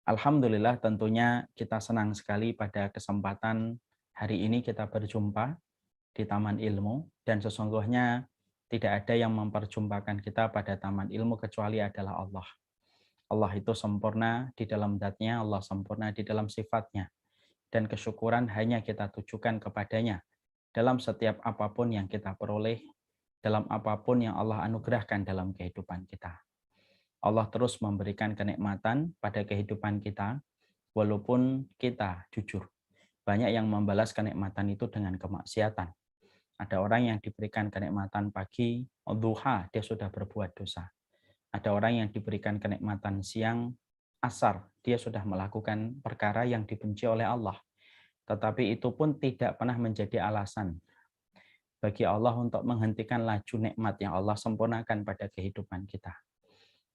Alhamdulillah tentunya kita senang sekali pada kesempatan hari ini kita berjumpa di Taman Ilmu dan sesungguhnya tidak ada yang memperjumpakan kita pada Taman Ilmu kecuali adalah Allah. Allah itu sempurna di dalam zat-Nya, Allah sempurna di dalam sifatnya dan kesyukuran hanya kita tujukan kepadanya dalam setiap apapun yang kita peroleh, dalam apapun yang Allah anugerahkan dalam kehidupan kita. Allah terus memberikan kenikmatan pada kehidupan kita walaupun kita jujur, banyak yang membalas kenikmatan itu dengan kemaksiatan. Ada orang yang diberikan kenikmatan pagi, duha, dia sudah berbuat dosa. Ada orang yang diberikan kenikmatan siang, asar, dia sudah melakukan perkara yang dibenci oleh Allah. Tetapi itu pun tidak pernah menjadi alasan bagi Allah untuk menghentikan laju nikmat yang Allah sempurnakan pada kehidupan kita.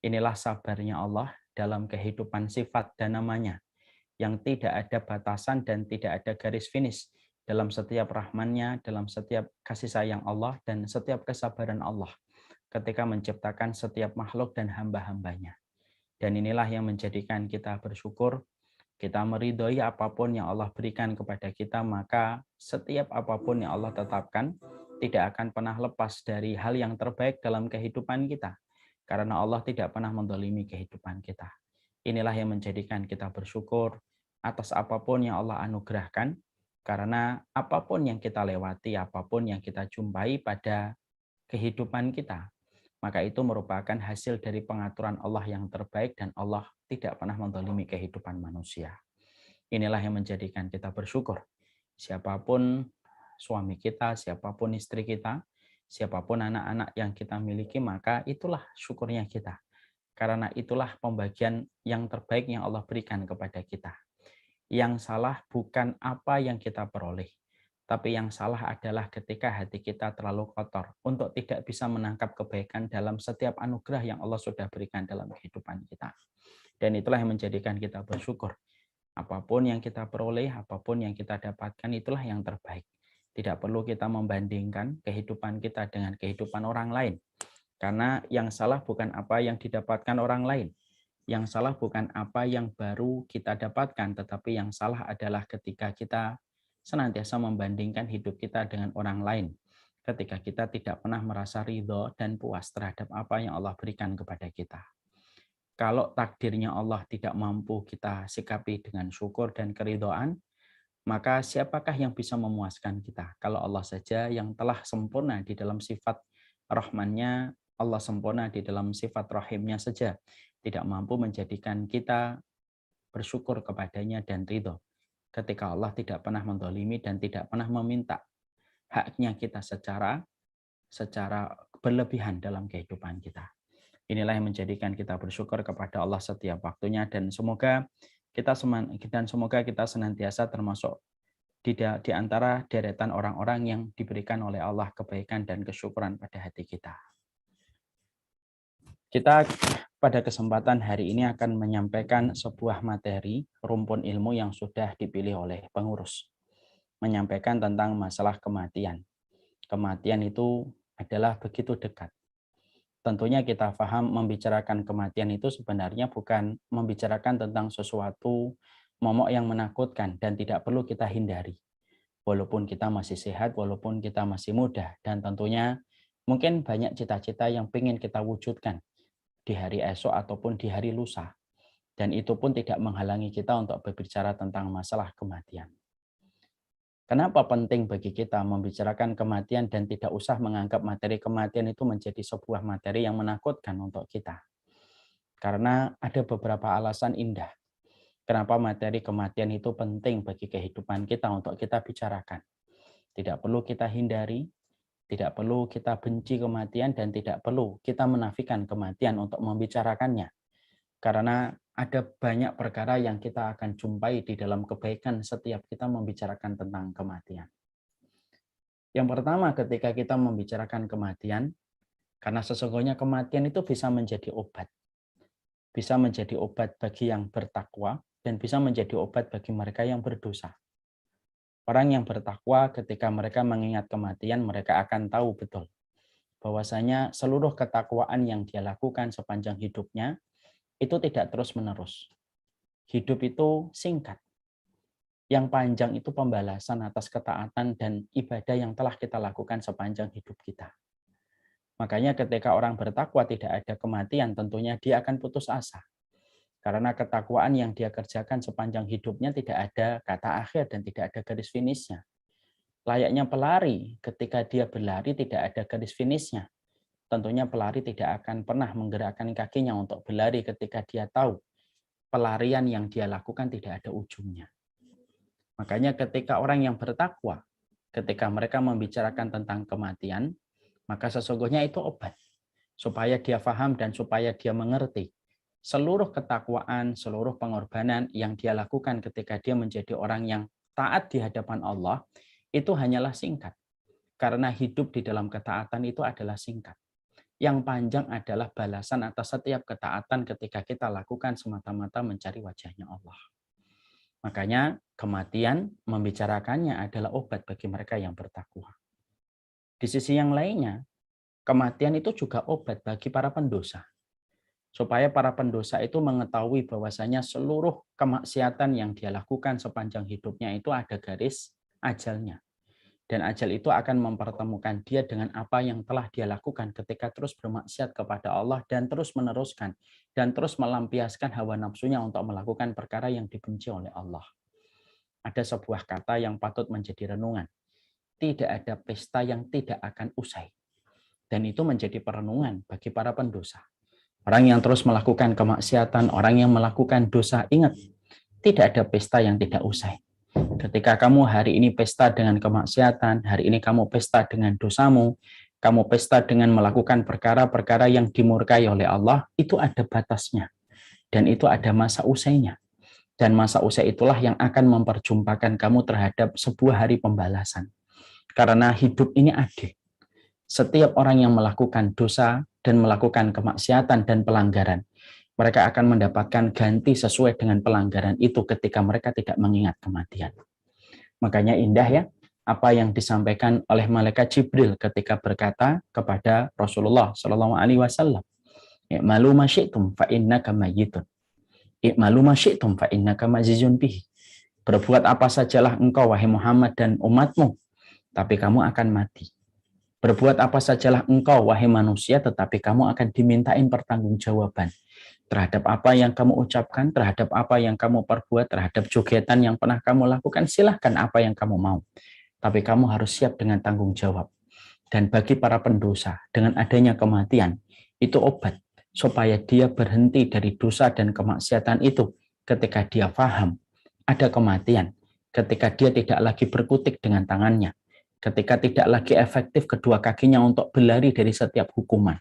Inilah sabarnya Allah dalam kehidupan sifat dan namanya, yang tidak ada batasan dan tidak ada garis finish dalam setiap rahman-Nya, dalam setiap kasih sayang Allah, dan setiap kesabaran Allah ketika menciptakan setiap makhluk dan hamba-hambanya. Dan inilah yang menjadikan kita bersyukur, kita meridhoi apapun yang Allah berikan kepada kita, maka setiap apapun yang Allah tetapkan tidak akan pernah lepas dari hal yang terbaik dalam kehidupan kita. Karena Allah tidak pernah mendolimi kehidupan kita. Inilah yang menjadikan kita bersyukur atas apapun yang Allah anugerahkan, karena apapun yang kita lewati, apapun yang kita jumpai pada kehidupan kita, maka itu merupakan hasil dari pengaturan Allah yang terbaik dan Allah tidak pernah mendolimi kehidupan manusia. Inilah yang menjadikan kita bersyukur. Siapapun suami kita, siapapun istri kita, siapapun anak-anak yang kita miliki, maka itulah syukurnya kita. Karena itulah pembagian yang terbaik yang Allah berikan kepada kita. Yang salah bukan apa yang kita peroleh, tapi yang salah adalah ketika hati kita terlalu kotor untuk tidak bisa menangkap kebaikan dalam setiap anugerah yang Allah sudah berikan dalam kehidupan kita. Dan itulah yang menjadikan kita bersyukur. Apapun yang kita peroleh, apapun yang kita dapatkan, itulah yang terbaik. Tidak perlu kita membandingkan kehidupan kita dengan kehidupan orang lain. Karena yang salah bukan apa yang didapatkan orang lain. Yang salah bukan apa yang baru kita dapatkan, tetapi yang salah adalah ketika kita senantiasa membandingkan hidup kita dengan orang lain. Ketika kita tidak pernah merasa ridho dan puas terhadap apa yang Allah berikan kepada kita. Kalau takdirnya Allah tidak mampu kita sikapi dengan syukur dan keridhaan, maka siapakah yang bisa memuaskan kita? Kalau Allah saja yang telah sempurna di dalam sifat rahmannya, Allah sempurna di dalam sifat rahimnya saja, tidak mampu menjadikan kita bersyukur kepadanya dan ridho. Ketika Allah tidak pernah mendolimi dan tidak pernah meminta haknya kita secara berlebihan dalam kehidupan kita. Inilah yang menjadikan kita bersyukur kepada Allah setiap waktunya dan semoga kita senantiasa termasuk di antara deretan orang-orang yang diberikan oleh Allah kebaikan dan kesyukuran pada hati kita. Kita pada kesempatan hari ini akan menyampaikan sebuah materi rumpun ilmu yang sudah dipilih oleh pengurus. Menyampaikan tentang masalah kematian. Kematian itu adalah begitu dekat. Tentunya kita paham membicarakan kematian itu sebenarnya bukan membicarakan tentang sesuatu momok yang menakutkan dan tidak perlu kita hindari. Walaupun kita masih sehat, walaupun kita masih muda, dan tentunya mungkin banyak cita-cita yang ingin kita wujudkan di hari esok ataupun di hari lusa. Dan itu pun tidak menghalangi kita untuk berbicara tentang masalah kematian. Kenapa penting bagi kita membicarakan kematian dan tidak usah menganggap materi kematian itu menjadi sebuah materi yang menakutkan untuk kita? Karena ada beberapa alasan indah. Kenapa materi kematian itu penting bagi kehidupan kita untuk kita bicarakan. Tidak perlu kita hindari, tidak perlu kita benci kematian, dan tidak perlu kita menafikan kematian untuk membicarakannya. Karena ada banyak perkara yang kita akan jumpai di dalam kebaikan setiap kita membicarakan tentang kematian. Yang pertama, ketika kita membicarakan kematian, karena sesungguhnya kematian itu bisa menjadi obat. Bisa menjadi obat bagi yang bertakwa, dan bisa menjadi obat bagi mereka yang berdosa. Orang yang bertakwa ketika mereka mengingat kematian, mereka akan tahu betul bahwasanya seluruh ketakwaan yang dia lakukan sepanjang hidupnya itu tidak terus-menerus. hidup itu singkat. Yang panjang itu pembalasan atas ketaatan dan ibadah yang telah kita lakukan sepanjang hidup kita. Makanya ketika orang bertakwa tidak ada kematian, tentunya dia akan putus asa. Karena ketakwaan yang dia kerjakan sepanjang hidupnya tidak ada kata akhir dan tidak ada garis finishnya. Layaknya pelari, ketika dia berlari tidak ada garis finishnya. Tentunya pelari tidak akan pernah menggerakkan kakinya untuk berlari ketika dia tahu pelarian yang dia lakukan tidak ada ujungnya. Makanya ketika orang yang bertakwa, ketika mereka membicarakan tentang kematian, maka sesungguhnya itu obat. Supaya dia paham dan supaya dia mengerti. Seluruh ketakwaan, seluruh pengorbanan yang dia lakukan ketika dia menjadi orang yang taat di hadapan Allah, itu hanyalah singkat. Karena hidup di dalam ketaatan itu adalah singkat. Yang panjang adalah balasan atas setiap ketaatan ketika kita lakukan semata-mata mencari wajahnya Allah. Makanya kematian membicarakannya adalah obat bagi mereka yang bertakwa. Di sisi yang lainnya, kematian itu juga obat bagi para pendosa. Supaya para pendosa itu mengetahui bahwasanya seluruh kemaksiatan yang dia lakukan sepanjang hidupnya itu ada garis ajalnya. Dan ajal itu akan mempertemukan dia dengan apa yang telah dia lakukan ketika terus bermaksiat kepada Allah dan terus meneruskan dan terus melampiaskan hawa nafsunya untuk melakukan perkara yang dibenci oleh Allah. Ada sebuah kata yang patut menjadi renungan. Tidak ada pesta yang tidak akan usai. Dan itu menjadi perenungan bagi para pendosa. Orang yang terus melakukan kemaksiatan, orang yang melakukan dosa, ingat, tidak ada pesta yang tidak usai. Ketika kamu hari ini pesta dengan kemaksiatan, hari ini kamu pesta dengan dosamu, kamu pesta dengan melakukan perkara-perkara yang dimurkai oleh Allah, itu ada batasnya. Dan itu ada masa usainya. Dan masa usai itulah yang akan memperjumpakan kamu terhadap sebuah hari pembalasan. Karena hidup ini adil. Setiap orang yang melakukan dosa dan melakukan kemaksiatan dan pelanggaran, mereka akan mendapatkan ganti sesuai dengan pelanggaran itu ketika mereka tidak mengingat kematian. Makanya indah ya, apa yang disampaikan oleh malaikat Jibril ketika berkata kepada Rasulullah SAW, "I'malu ma syi'tum fa innaka mayyitun. I'malu ma syi'tum fa innaka mazizun bihi." Berbuat apa sajalah engkau wahai Muhammad dan umatmu, tapi kamu akan mati. Berbuat apa sajalah engkau wahai manusia, tetapi kamu akan dimintain pertanggungjawaban terhadap apa yang kamu ucapkan, terhadap apa yang kamu perbuat, terhadap jogetan yang pernah kamu lakukan. Silahkan apa yang kamu mau, tapi kamu harus siap dengan tanggung jawab. Dan bagi para pendosa, dengan adanya kematian, itu obat supaya dia berhenti dari dosa dan kemaksiatan itu ketika dia paham ada kematian, ketika dia tidak lagi berkutik dengan tangannya, ketika tidak lagi efektif kedua kakinya untuk berlari dari setiap hukuman.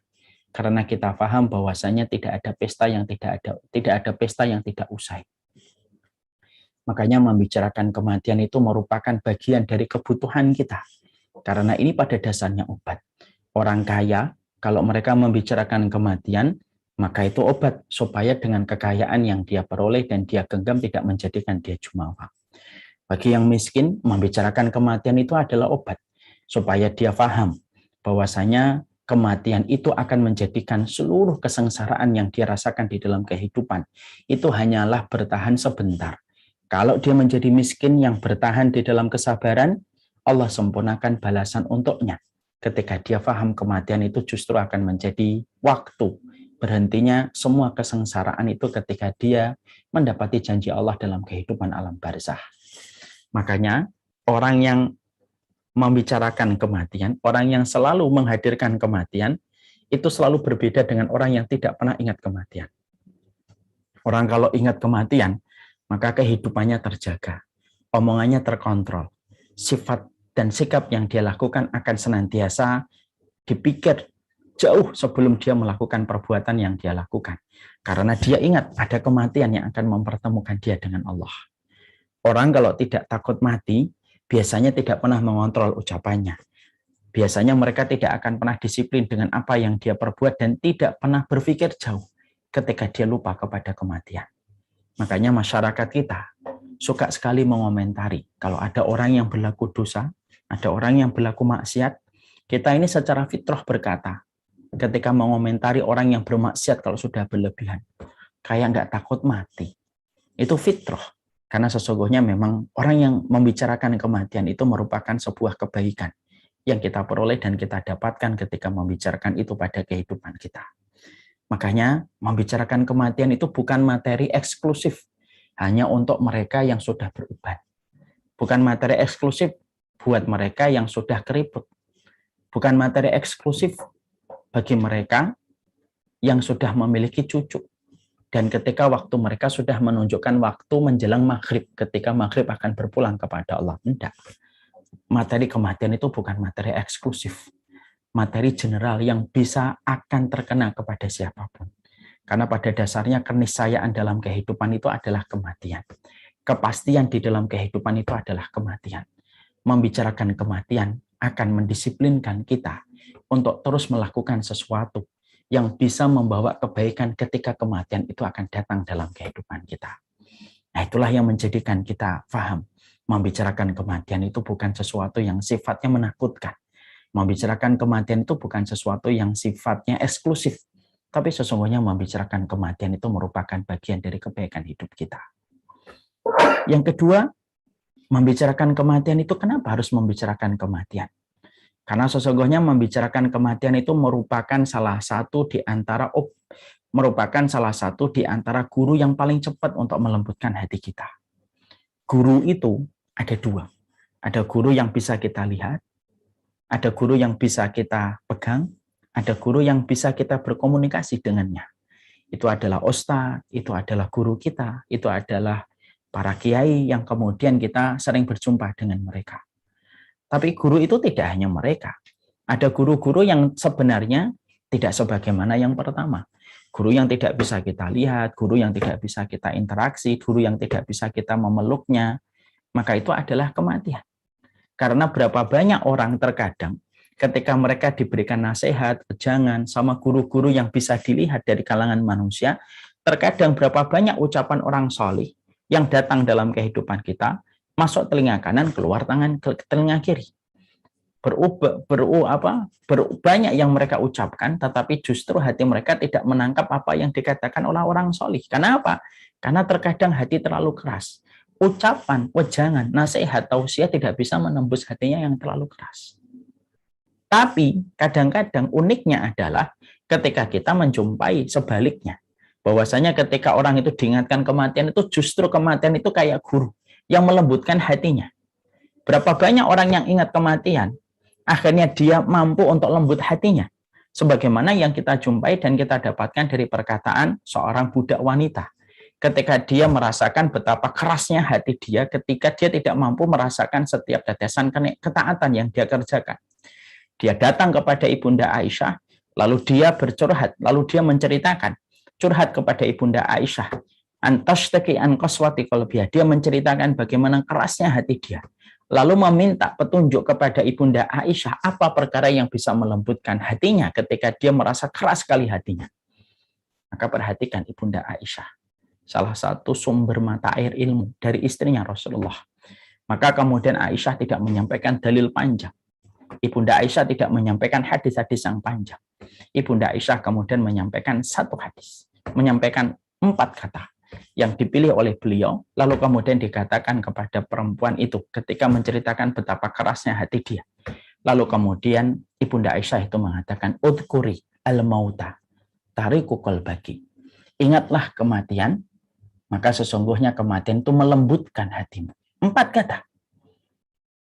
Karena kita paham bahwasanya tidak ada pesta yang tidak ada pesta yang tidak usai. Makanya membicarakan kematian itu merupakan bagian dari kebutuhan kita. Karena ini pada dasarnya obat. Orang kaya, kalau mereka membicarakan kematian, maka itu obat supaya dengan kekayaan yang dia peroleh dan dia genggam tidak menjadikan dia jumawa. Bagi yang miskin, membicarakan kematian itu adalah obat, supaya dia paham bahwasanya kematian itu akan menjadikan seluruh kesengsaraan yang dia rasakan di dalam kehidupan, itu hanyalah bertahan sebentar. Kalau dia menjadi miskin yang bertahan di dalam kesabaran, Allah sempurnakan balasan untuknya. Ketika dia paham kematian itu justru akan menjadi waktu berhentinya semua kesengsaraan itu ketika dia mendapati janji Allah dalam kehidupan alam barzah. Makanya orang yang membicarakan kematian, orang yang selalu menghadirkan kematian, itu selalu berbeda dengan orang yang tidak pernah ingat kematian. Orang kalau ingat kematian, maka kehidupannya terjaga, omongannya terkontrol, sifat dan sikap yang dia lakukan akan senantiasa dipikir jauh sebelum dia melakukan perbuatan yang dia lakukan. Karena dia ingat ada kematian yang akan mempertemukan dia dengan Allah. Orang kalau tidak takut mati, biasanya tidak pernah mengontrol ucapannya. Biasanya mereka tidak akan pernah disiplin dengan apa yang dia perbuat dan tidak pernah berpikir jauh ketika dia lupa kepada kematian. Makanya masyarakat kita suka sekali mengomentari kalau ada orang yang berlaku dosa, ada orang yang berlaku maksiat, kita ini secara fitrah berkata, ketika mengomentari orang yang bermaksiat kalau sudah berlebihan, kayak nggak takut mati. Itu fitrah. Karena sesungguhnya memang orang yang membicarakan kematian itu merupakan sebuah kebaikan yang kita peroleh dan kita dapatkan ketika membicarakan itu pada kehidupan kita. Makanya membicarakan kematian itu bukan materi eksklusif hanya untuk mereka yang sudah beruban. Bukan materi eksklusif buat mereka yang sudah keriput. Bukan materi eksklusif bagi mereka yang sudah memiliki cucu. Dan ketika waktu mereka sudah menunjukkan waktu menjelang maghrib, ketika maghrib akan berpulang kepada Allah. Tidak. Materi kematian itu bukan materi eksklusif. Materi general yang bisa akan terkena kepada siapapun. Karena pada dasarnya keniscayaan dalam kehidupan itu adalah kematian. Kepastian di dalam kehidupan itu adalah kematian. Membicarakan kematian akan mendisiplinkan kita untuk terus melakukan sesuatu yang bisa membawa kebaikan ketika kematian itu akan datang dalam kehidupan kita. Nah, itulah yang menjadikan kita paham. Membicarakan kematian itu bukan sesuatu yang sifatnya menakutkan. Membicarakan kematian itu bukan sesuatu yang sifatnya eksklusif. Tapi sesungguhnya membicarakan kematian itu merupakan bagian dari kebaikan hidup kita. Yang kedua, membicarakan kematian itu kenapa harus membicarakan kematian? Karena sesungguhnya membicarakan kematian itu merupakan salah satu di antara guru yang paling cepat untuk melembutkan hati kita. Guru itu ada dua. Ada guru yang bisa kita lihat, ada guru yang bisa kita pegang, ada guru yang bisa kita berkomunikasi dengannya. Itu adalah ustadz, itu adalah guru kita, itu adalah para kiai yang kemudian kita sering berjumpa dengan mereka. Tapi guru itu tidak hanya mereka. Ada guru-guru yang sebenarnya tidak sebagaimana yang pertama. Guru yang tidak bisa kita lihat, guru yang tidak bisa kita interaksi, guru yang tidak bisa kita memeluknya, maka itu adalah kematian. Karena berapa banyak orang terkadang ketika mereka diberikan nasihat, wejangan sama guru-guru yang bisa dilihat dari kalangan manusia, terkadang berapa banyak ucapan orang solih yang datang dalam kehidupan kita, masuk telinga kanan, keluar tangan ke telinga kiri. Banyak yang mereka ucapkan, tetapi justru hati mereka tidak menangkap apa yang dikatakan oleh orang solih. Karena apa? Karena terkadang hati terlalu keras. Ucapan, wejangan, nasihat, tausiah tidak bisa menembus hatinya yang terlalu keras. Tapi kadang-kadang uniknya adalah ketika kita menjumpai sebaliknya. Bahwasanya ketika orang itu diingatkan kematian itu justru kematian itu kayak guru yang melembutkan hatinya. Berapa banyak orang yang ingat kematian, akhirnya dia mampu untuk lembut hatinya. Sebagaimana yang kita jumpai dan kita dapatkan dari perkataan seorang budak wanita. Ketika dia merasakan betapa kerasnya hati dia ketika dia tidak mampu merasakan setiap tetesan ketaatan yang dia kerjakan. Dia datang kepada Ibunda Aisyah, lalu dia bercurhat, lalu dia menceritakan, curhat kepada Ibunda Aisyah. Antashtaki an qaswati qalbiha. Dia menceritakan bagaimana kerasnya hati dia. Lalu meminta petunjuk kepada Ibunda Aisyah apa perkara yang bisa melembutkan hatinya ketika dia merasa keras sekali hatinya. Maka perhatikan Ibunda Aisyah, salah satu sumber mata air ilmu dari istrinya Rasulullah. Maka kemudian Aisyah tidak menyampaikan dalil panjang. Ibunda Aisyah tidak menyampaikan hadis-hadis yang panjang. Ibunda Aisyah kemudian menyampaikan satu hadis, menyampaikan 4 kata yang dipilih oleh beliau, lalu kemudian dikatakan kepada perempuan itu ketika menceritakan betapa kerasnya hati dia. Lalu kemudian Ibunda Aisyah itu mengatakan, udhkuri al-mauta tariku qalbaki. Ingatlah kematian, maka sesungguhnya kematian itu melembutkan hatimu. 4 kata.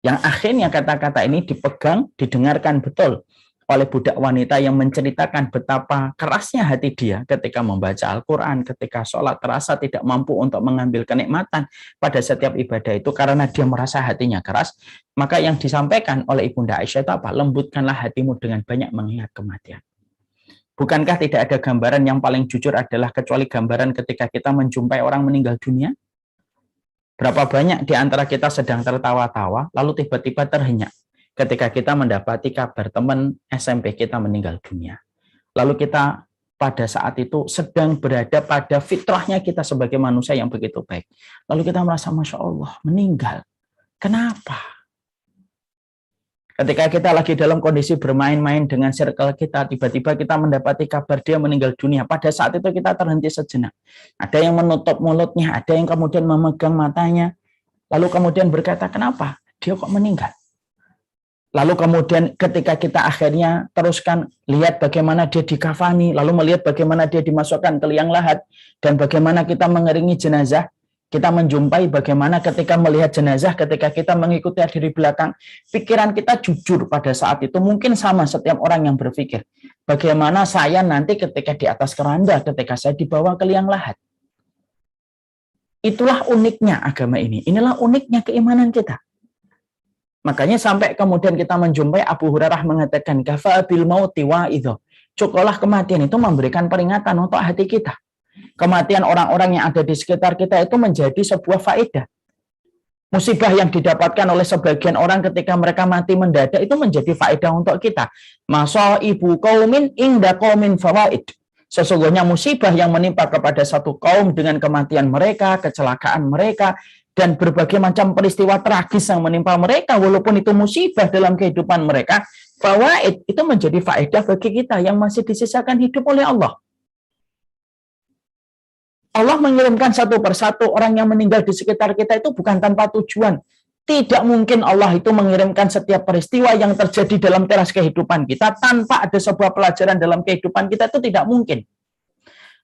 Yang akhirnya kata-kata ini dipegang, didengarkan betul oleh budak wanita yang menceritakan betapa kerasnya hati dia ketika membaca Al-Quran, ketika sholat, terasa tidak mampu untuk mengambil kenikmatan pada setiap ibadah itu karena dia merasa hatinya keras. Maka yang disampaikan oleh Ibunda Aisyah itu apa? Lembutkanlah hatimu dengan banyak mengingat kematian. Bukankah tidak ada gambaran yang paling jujur adalah kecuali gambaran ketika kita menjumpai orang meninggal dunia? Berapa banyak di antara kita sedang tertawa-tawa, lalu tiba-tiba terhenyak ketika kita mendapati kabar teman SMP kita meninggal dunia. Lalu kita pada saat itu sedang berada pada fitrahnya kita sebagai manusia yang begitu baik. Lalu kita merasa, Masya Allah, meninggal. Kenapa? Ketika kita lagi dalam kondisi bermain-main dengan circle kita, tiba-tiba kita mendapati kabar dia meninggal dunia. Pada saat itu kita terhenti sejenak. Ada yang menutup mulutnya, ada yang kemudian memegang matanya, lalu kemudian berkata, kenapa? Dia kok meninggal? Lalu kemudian ketika kita akhirnya teruskan lihat bagaimana dia dikafani, lalu melihat bagaimana dia dimasukkan ke liang lahat, dan bagaimana kita mengiringi jenazah, kita menjumpai bagaimana ketika melihat jenazah, ketika kita mengikuti dari belakang, pikiran kita jujur pada saat itu. Mungkin sama setiap orang yang berpikir, bagaimana saya nanti ketika di atas keranda, ketika saya dibawa ke liang lahat. Itulah uniknya agama ini. Inilah uniknya keimanan kita. Makanya sampai kemudian kita menjumpai Abu Hurairah mengatakan, kafa bil mauti wa'idho. Cukuplah kematian itu memberikan peringatan untuk hati kita. Kematian orang-orang yang ada di sekitar kita itu menjadi sebuah faedah. Musibah yang didapatkan oleh sebagian orang ketika mereka mati mendadak itu menjadi faedah untuk kita. Masaibu qaumin inda qaumin fawaid. Sesungguhnya musibah yang menimpa kepada satu kaum dengan kematian mereka, kecelakaan mereka, dan berbagai macam peristiwa tragis yang menimpa mereka, walaupun itu musibah dalam kehidupan mereka, fawaid itu menjadi faedah bagi kita yang masih disisakan hidup oleh Allah. Allah mengirimkan satu persatu orang yang meninggal di sekitar kita itu bukan tanpa tujuan. Tidak mungkin Allah itu mengirimkan setiap peristiwa yang terjadi dalam teras kehidupan kita tanpa ada sebuah pelajaran dalam kehidupan kita, itu tidak mungkin.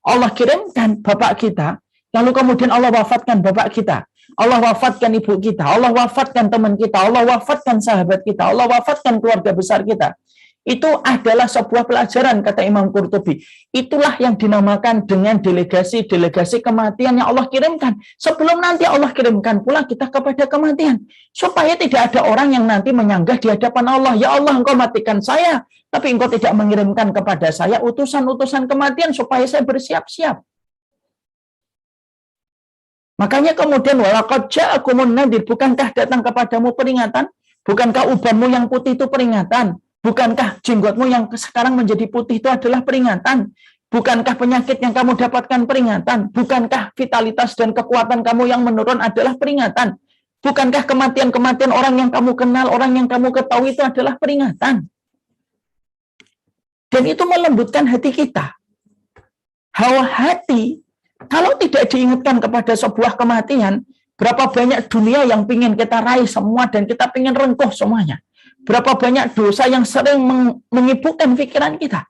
Allah kirimkan bapak kita, lalu kemudian Allah wafatkan bapak kita, Allah wafatkan ibu kita, Allah wafatkan teman kita, Allah wafatkan sahabat kita, Allah wafatkan keluarga besar kita. Itu adalah sebuah pelajaran, kata Imam Qurtubi. Itulah yang dinamakan dengan delegasi kematian yang Allah kirimkan. Sebelum nanti Allah kirimkan pula kita kepada kematian. Supaya tidak ada orang yang nanti menyanggah di hadapan Allah. Ya Allah, engkau matikan saya, tapi engkau tidak mengirimkan kepada saya utusan-utusan kematian supaya saya bersiap-siap. Makanya kemudian walaqad ja'akumun nadhir, bukankah datang kepadamu peringatan? Bukankah ubanmu yang putih itu peringatan? Bukankah jenggotmu yang sekarang menjadi putih itu adalah peringatan? Bukankah penyakit yang kamu dapatkan peringatan? Bukankah vitalitas dan kekuatan kamu yang menurun adalah peringatan? Bukankah kematian-kematian orang yang kamu kenal, orang yang kamu ketahui itu adalah peringatan? Dan itu melembutkan hati kita. Hawa hati, kalau tidak diingatkan kepada sebuah kematian, berapa banyak dunia yang ingin kita raih semua dan kita ingin rengkuh semuanya. Berapa banyak dosa yang sering menyibukkan pikiran kita.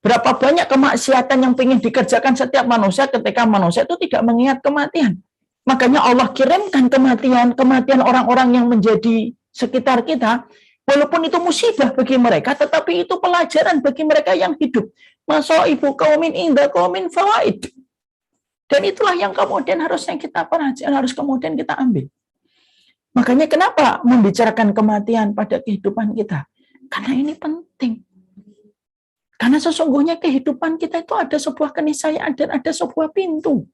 Berapa banyak kemaksiatan yang ingin dikerjakan setiap manusia ketika manusia itu tidak mengingat kematian. Makanya Allah kirimkan kematian orang-orang yang menjadi sekitar kita, walaupun itu musibah bagi mereka, tetapi itu pelajaran bagi mereka yang hidup. Masaibu qaumin inda qaumin fawaid. Dan itulah yang kemudian harusnya kita perhatikan, harus kemudian kita ambil. Makanya kenapa membicarakan kematian pada kehidupan kita? Karena ini penting. Karena sesungguhnya kehidupan kita itu ada sebuah keniscayaan dan ada sebuah pintu.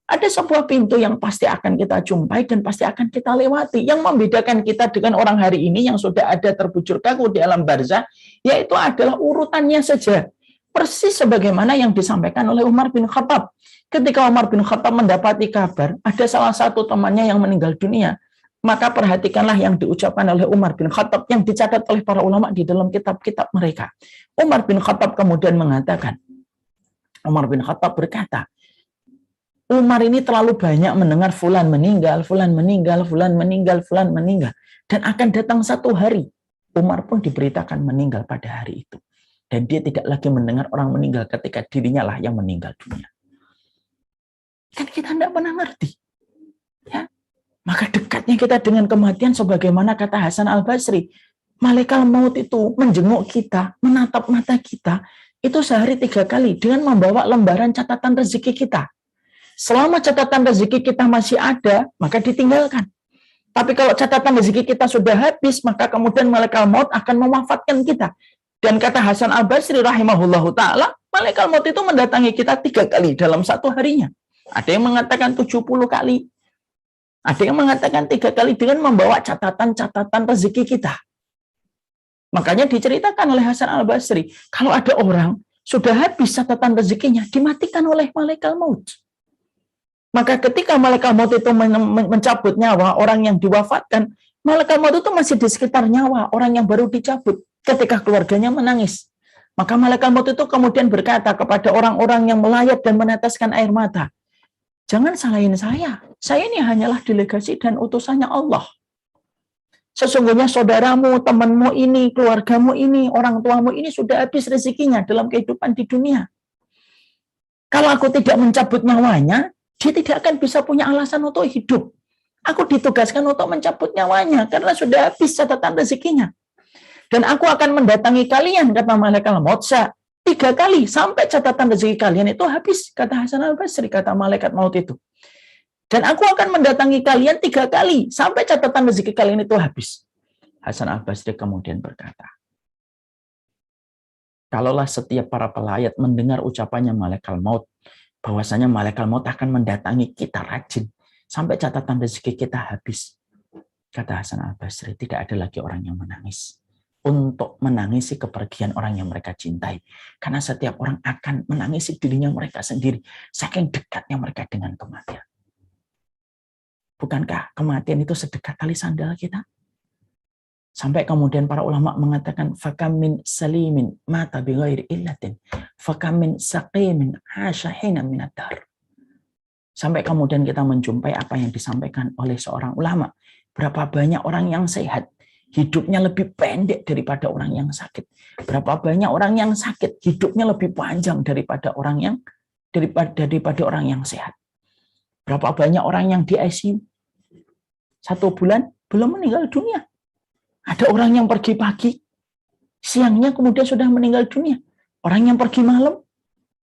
Ada sebuah pintu yang pasti akan kita jumpai dan pasti akan kita lewati. Yang membedakan kita dengan orang hari ini yang sudah ada terbujur kaku di alam barzah, yaitu adalah urutannya saja. Persis sebagaimana yang disampaikan oleh Umar bin Khattab. Ketika Umar bin Khattab mendapati kabar, ada salah satu temannya yang meninggal dunia, maka perhatikanlah yang diucapkan oleh Umar bin Khattab yang dicatat oleh para ulama di dalam kitab-kitab mereka. Umar bin Khattab kemudian mengatakan, Umar bin Khattab berkata, Umar ini terlalu banyak mendengar fulan meninggal, fulan meninggal, fulan meninggal, fulan meninggal. Dan akan datang satu hari, Umar pun diberitakan meninggal pada hari itu. Dan dia tidak lagi mendengar orang meninggal ketika dirinya lah yang meninggal dunia. Kan kita tidak pernah ngerti. Ya. Maka dekatnya kita dengan kematian sebagaimana kata Hasan Al-Basri. Malaikat maut itu menjenguk kita, menatap mata kita, itu sehari 3 kali dengan membawa lembaran catatan rezeki kita. Selama catatan rezeki kita masih ada, maka ditinggalkan. Tapi kalau catatan rezeki kita sudah habis, maka kemudian malaikat maut akan mewafatkan kita. Dan kata Hasan Al-Basri rahimahullahu ta'ala, malaikat maut itu mendatangi kita 3 kali dalam satu harinya. Ada yang mengatakan 70 kali. Ada yang mengatakan 3 kali dengan membawa catatan-catatan rezeki kita. Makanya diceritakan oleh Hasan Al-Basri, kalau ada orang sudah habis catatan rezekinya, dimatikan oleh malaikat maut. Maka ketika malaikat maut itu mencabut nyawa orang yang diwafatkan, Malaikat maut itu masih di sekitar nyawa orang yang baru dicabut ketika keluarganya menangis. Maka malaikat maut itu kemudian berkata kepada orang-orang yang melayat dan meneteskan air mata, jangan salahin saya ini hanyalah delegasi dan utusannya Allah. Sesungguhnya saudaramu, temanmu ini, keluargamu ini, orang tuamu ini sudah habis rezekinya dalam kehidupan di dunia. Kalau aku tidak mencabut nyawanya, dia tidak akan bisa punya alasan untuk hidup. Aku ditugaskan untuk mencabut nyawanya karena sudah habis catatan rezekinya. Dan aku akan mendatangi kalian, kata malaikat maut, 3 kali sampai catatan rezeki kalian itu habis, kata Hasan al-Basri, kata malaikat maut itu. Dan aku akan mendatangi kalian 3 kali sampai catatan rezeki kalian itu habis. Hasan al-Basri kemudian berkata, kalaulah setiap para pelayat mendengar ucapannya malaikat maut, bahwasanya malaikat maut akan mendatangi kita rajin sampai catatan rezeki kita habis. Kata Hasan al-Basri, tidak ada lagi orang yang menangis untuk menangisi kepergian orang yang mereka cintai. Karena setiap orang akan menangisi dirinya mereka sendiri, saking dekatnya mereka dengan kematian. Bukankah kematian itu sedekat tali sandal kita? Sampai kemudian para ulama mengatakan, fakam min salimin mata bighairi illatin, fakam min saqimin hasha hina minad dar. Sampai kemudian kita menjumpai apa yang disampaikan oleh seorang ulama. Berapa banyak orang yang sehat, hidupnya lebih pendek daripada orang yang sakit. Berapa banyak orang yang sakit, hidupnya lebih panjang daripada orang yang sehat. Berapa banyak orang yang di ICU, 1 bulan belum meninggal dunia. Ada orang yang pergi pagi, siangnya kemudian sudah meninggal dunia. Orang yang pergi malam,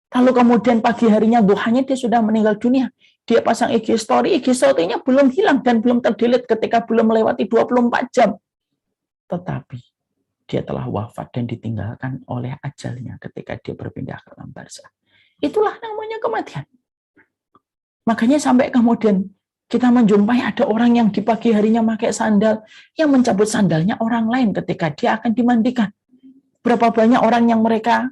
lalu kemudian pagi harinya, duhanya dia sudah meninggal dunia. Dia pasang IG story-nya belum hilang dan belum terdelete ketika belum melewati 24 jam. Tetapi dia telah wafat dan ditinggalkan oleh ajalnya ketika dia berpindah ke alam barzakh. Itulah namanya kematian. Makanya sampai kemudian kita menjumpai ada orang yang di pagi harinya pakai sandal, yang mencabut sandalnya orang lain ketika dia akan dimandikan. Berapa banyak orang yang mereka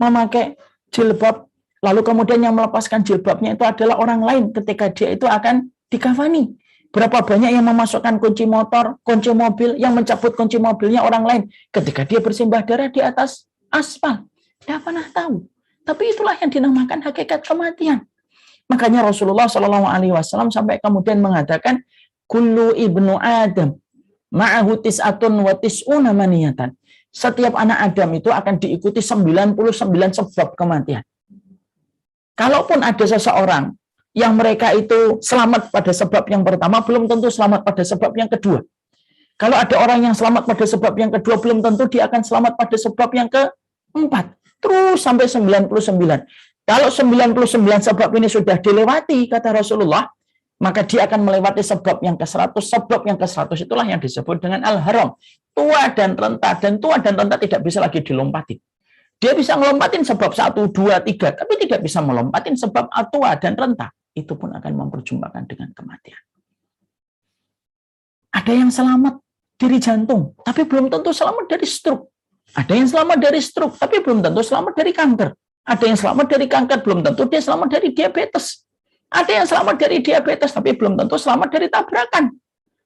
memakai jilbab, lalu kemudian yang melepaskan jilbabnya itu adalah orang lain ketika dia itu akan dikafani. Berapa banyak yang memasukkan kunci motor, kunci mobil, yang mencabut kunci mobilnya orang lain ketika dia bersimbah darah di atas aspal. Tidak pernah tahu. Tapi itulah yang dinamakan hakikat kematian. Makanya Rasulullah SAW sampai kemudian mengatakan, kullu ibnu Adam ma'ahu tis'atun wa tis'una maniyatan. Setiap anak Adam itu akan diikuti 99 sebab kematian. Kalaupun ada seseorang yang mereka itu selamat pada sebab yang pertama, belum tentu selamat pada sebab yang kedua. Kalau ada orang yang selamat pada sebab yang kedua, belum tentu dia akan selamat pada sebab yang keempat. Terus sampai 99. Kalau 99 sebab ini sudah dilewati, kata Rasulullah, maka dia akan melewati sebab yang ke-100. Sebab yang ke-100 itulah yang disebut dengan al-haram. Tua dan renta. Dan tua dan renta tidak bisa lagi dilompatin. Dia bisa melompatin sebab 1, 2, 3, tapi tidak bisa melompatin sebab tua dan renta. Itu pun akan memperjumpakan dengan kematian. Ada yang selamat dari jantung, tapi belum tentu selamat dari stroke. Ada yang selamat dari stroke, tapi belum tentu selamat dari kanker. Ada yang selamat dari kanker, belum tentu dia selamat dari diabetes. Ada yang selamat dari diabetes, tapi belum tentu selamat dari tabrakan.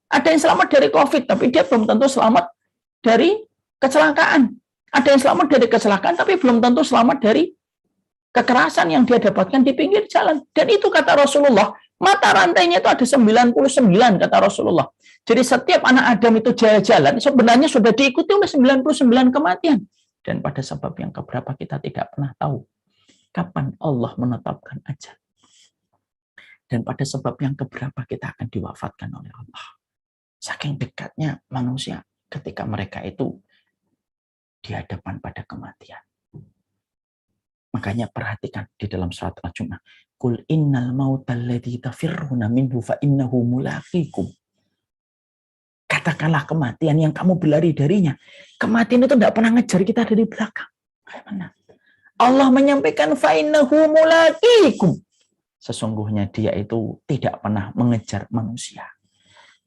Ada yang selamat dari COVID, tapi dia belum tentu selamat dari kecelakaan. Ada yang selamat dari kecelakaan, tapi belum tentu selamat dari kekerasan yang dia dapatkan di pinggir jalan. Dan itu kata Rasulullah, mata rantainya itu ada 99, kata Rasulullah. Jadi setiap anak Adam itu jalan sebenarnya sudah diikuti oleh 99 kematian. Dan pada sebab yang keberapa kita tidak pernah tahu kapan Allah menetapkan ajal. Dan pada sebab yang keberapa kita akan diwafatkan oleh Allah. Saking dekatnya manusia ketika mereka itu di hadapan pada kematian. Makanya perhatikan di dalam surat Al-Jumu'ah. Qul innal mautal ladzi tafirruna minhu fa innahu mulaqikum. Katakanlah kematian yang kamu berlari darinya. Kematian itu tidak pernah ngejar kita dari belakang. Bagaimana? Allah menyampaikan fa innahu mulaqikum. Sesungguhnya dia itu tidak pernah mengejar manusia.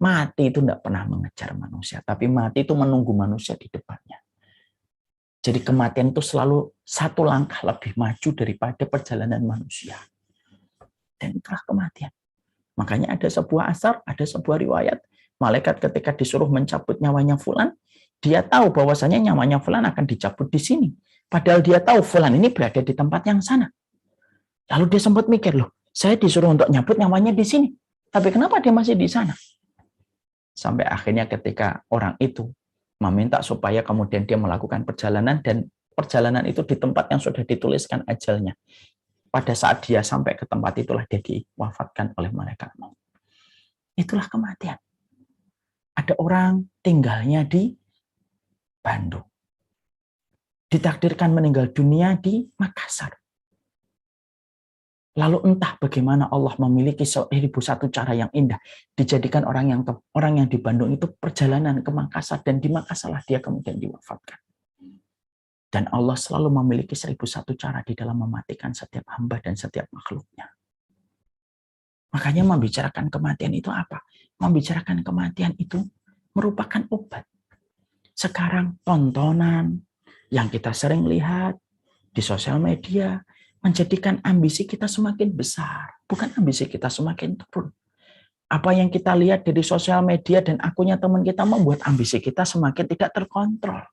Mati itu tidak pernah mengejar manusia, tapi mati itu menunggu manusia di depannya. Jadi kematian itu selalu 1 langkah lebih maju daripada perjalanan manusia. Dan itulah kematian. Makanya ada sebuah asar, ada sebuah riwayat Malaikat ketika disuruh mencabut nyawanya fulan, dia tahu bahwasanya nyawanya fulan akan dicabut di sini. Padahal dia tahu fulan ini berada di tempat yang sana. Lalu dia sempat mikir, loh, saya disuruh untuk nyabut nyawanya di sini. Tapi kenapa dia masih di sana? Sampai akhirnya ketika orang itu meminta supaya kemudian dia melakukan perjalanan, dan perjalanan itu di tempat yang sudah dituliskan ajalnya. Pada saat dia sampai ke tempat itulah dia diwafatkan oleh malaikat maut. Itulah kematian. Ada orang tinggalnya di Bandung. Ditakdirkan meninggal dunia di Makassar. Lalu entah bagaimana Allah memiliki 1001 cara yang indah. Dijadikan orang yang di Bandung itu perjalanan ke Makassar, dan di Makassarlah dia kemudian diwafatkan. Dan Allah selalu memiliki 1001 cara di dalam mematikan setiap hamba dan setiap makhluknya. Makanya membicarakan kematian itu apa? Membicarakan kematian itu merupakan obat. Sekarang tontonan yang kita sering lihat di sosial media menjadikan ambisi kita semakin besar, bukan ambisi kita semakin turun. Apa yang kita lihat dari sosial media dan akunnya teman kita membuat ambisi kita semakin tidak terkontrol.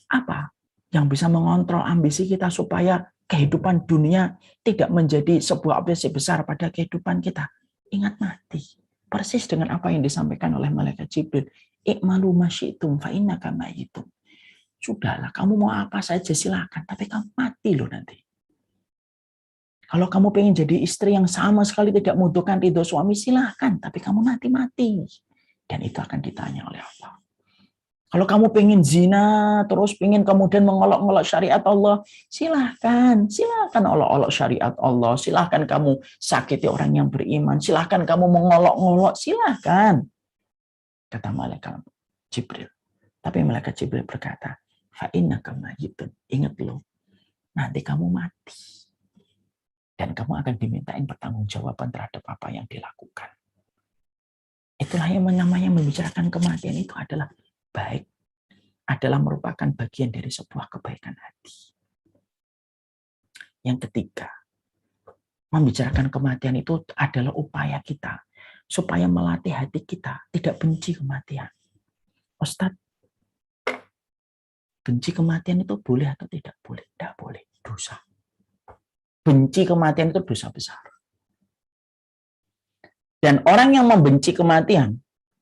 Apa yang bisa mengontrol ambisi kita supaya kehidupan dunia tidak menjadi sebuah obsesi besar pada kehidupan kita? Ingat mati. Persis dengan apa yang disampaikan oleh malaikat Jibril. I'malu ma syi'tum fa innaka mayyitun. Sudahlah, kamu mau apa saja silakan, tapi kamu mati loh nanti. Kalau kamu pengen jadi istri yang sama sekali tidak membutuhkan ridho suami, silakan, tapi kamu mati. Dan itu akan ditanya oleh Allah. Kalau kamu pengen zina, terus pengen kemudian mengolok-olok syariat Allah, silakan olok-olok syariat Allah, silakan kamu sakiti orang yang beriman, silakan kamu mengolok-olok, silakan. Kata malaikat Jibril. Tapi malaikat Jibril berkata, fa'innaka mayyitun. Ingat loh, nanti kamu mati. Dan kamu akan dimintain pertanggungjawaban terhadap apa yang dilakukan. Itulah yang namanya membicarakan kematian, itu adalah baik, adalah merupakan bagian dari sebuah kebaikan hati. Yang ketiga, membicarakan kematian itu adalah upaya kita supaya melatih hati kita tidak benci kematian. Ustadz, benci kematian itu boleh atau tidak boleh? Tidak boleh, dosa. Benci kematian itu dosa besar. Dan orang yang membenci kematian,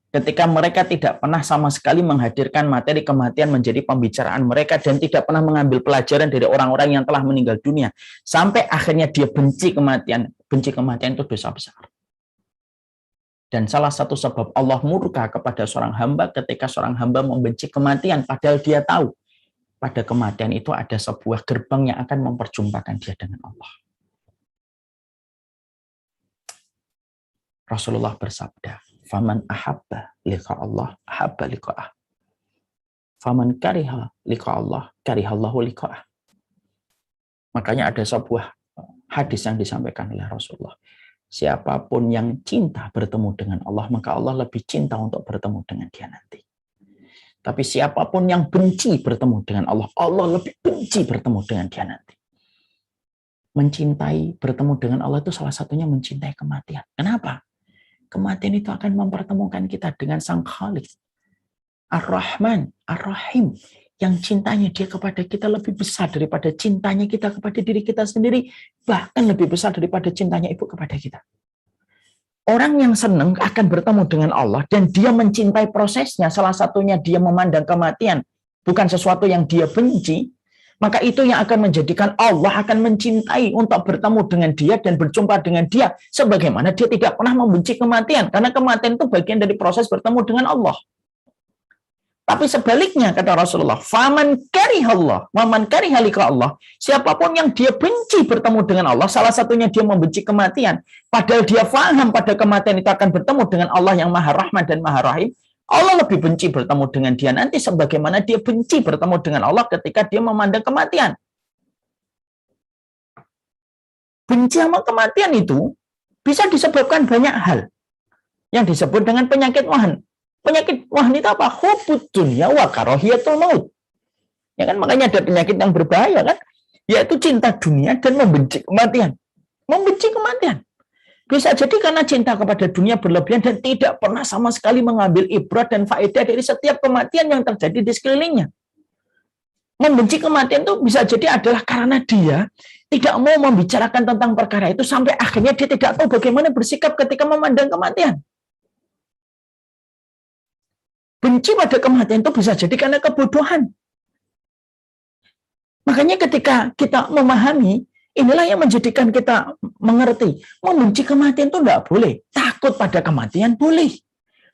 ketika mereka tidak pernah sama sekali menghadirkan materi kematian menjadi pembicaraan mereka, dan tidak pernah mengambil pelajaran dari orang-orang yang telah meninggal dunia, sampai akhirnya dia benci kematian itu dosa besar. Dan salah satu sebab Allah murka kepada seorang hamba ketika seorang hamba membenci kematian, padahal dia tahu pada kematian itu ada sebuah gerbang yang akan memperjumpakan dia dengan Allah. Rasulullah bersabda, "Faman ahabba liqa Allah, ahabba liqa'ah. Faman kariha liqa Allah, karihallahu liqa'ah." Makanya ada sebuah hadis yang disampaikan oleh Rasulullah. Siapapun yang cinta bertemu dengan Allah, maka Allah lebih cinta untuk bertemu dengan dia nanti. Tapi siapapun yang benci bertemu dengan Allah, Allah lebih benci bertemu dengan dia nanti. Mencintai bertemu dengan Allah itu salah satunya mencintai kematian. Kenapa? Kematian itu akan mempertemukan kita dengan Sang Khalik, Ar-Rahman, Ar-Rahim, yang cintanya dia kepada kita lebih besar daripada cintanya kita kepada diri kita sendiri, bahkan lebih besar daripada cintanya ibu kepada kita. Orang yang senang akan bertemu dengan Allah dan dia mencintai prosesnya, salah satunya dia memandang kematian bukan sesuatu yang dia benci, maka itu yang akan menjadikan Allah akan mencintai untuk bertemu dengan dia dan berjumpa dengan dia, sebagaimana dia tidak pernah membenci kematian, karena kematian itu bagian dari proses bertemu dengan Allah. Tapi sebaliknya, kata Rasulullah, faman karihallah, waman kariha liqa Allah, siapapun yang dia benci bertemu dengan Allah, salah satunya dia membenci kematian, padahal dia faham pada kematian itu akan bertemu dengan Allah yang Maha Rahman dan Maha Rahim, Allah lebih benci bertemu dengan dia nanti sebagaimana dia benci bertemu dengan Allah ketika dia memandang kematian. Benci sama kematian itu bisa disebabkan banyak hal yang disebut dengan penyakit wahan. Penyakit wahan itu apa? Hubbud dunya wa karahiyatul maut. Ya kan, makanya ada penyakit yang berbahaya kan, yaitu cinta dunia dan membenci kematian. Membenci kematian. Bisa jadi karena cinta kepada dunia berlebihan dan tidak pernah sama sekali mengambil ibrat dan faedah dari setiap kematian yang terjadi di sekelilingnya. Membenci kematian itu bisa jadi adalah karena dia tidak mau membicarakan tentang perkara itu sampai akhirnya dia tidak tahu bagaimana bersikap ketika memandang kematian. Benci pada kematian itu bisa jadi karena kebodohan. Makanya ketika kita memahami, inilah yang menjadikan kita mengerti. Membenci kematian itu tidak boleh. Takut pada kematian boleh.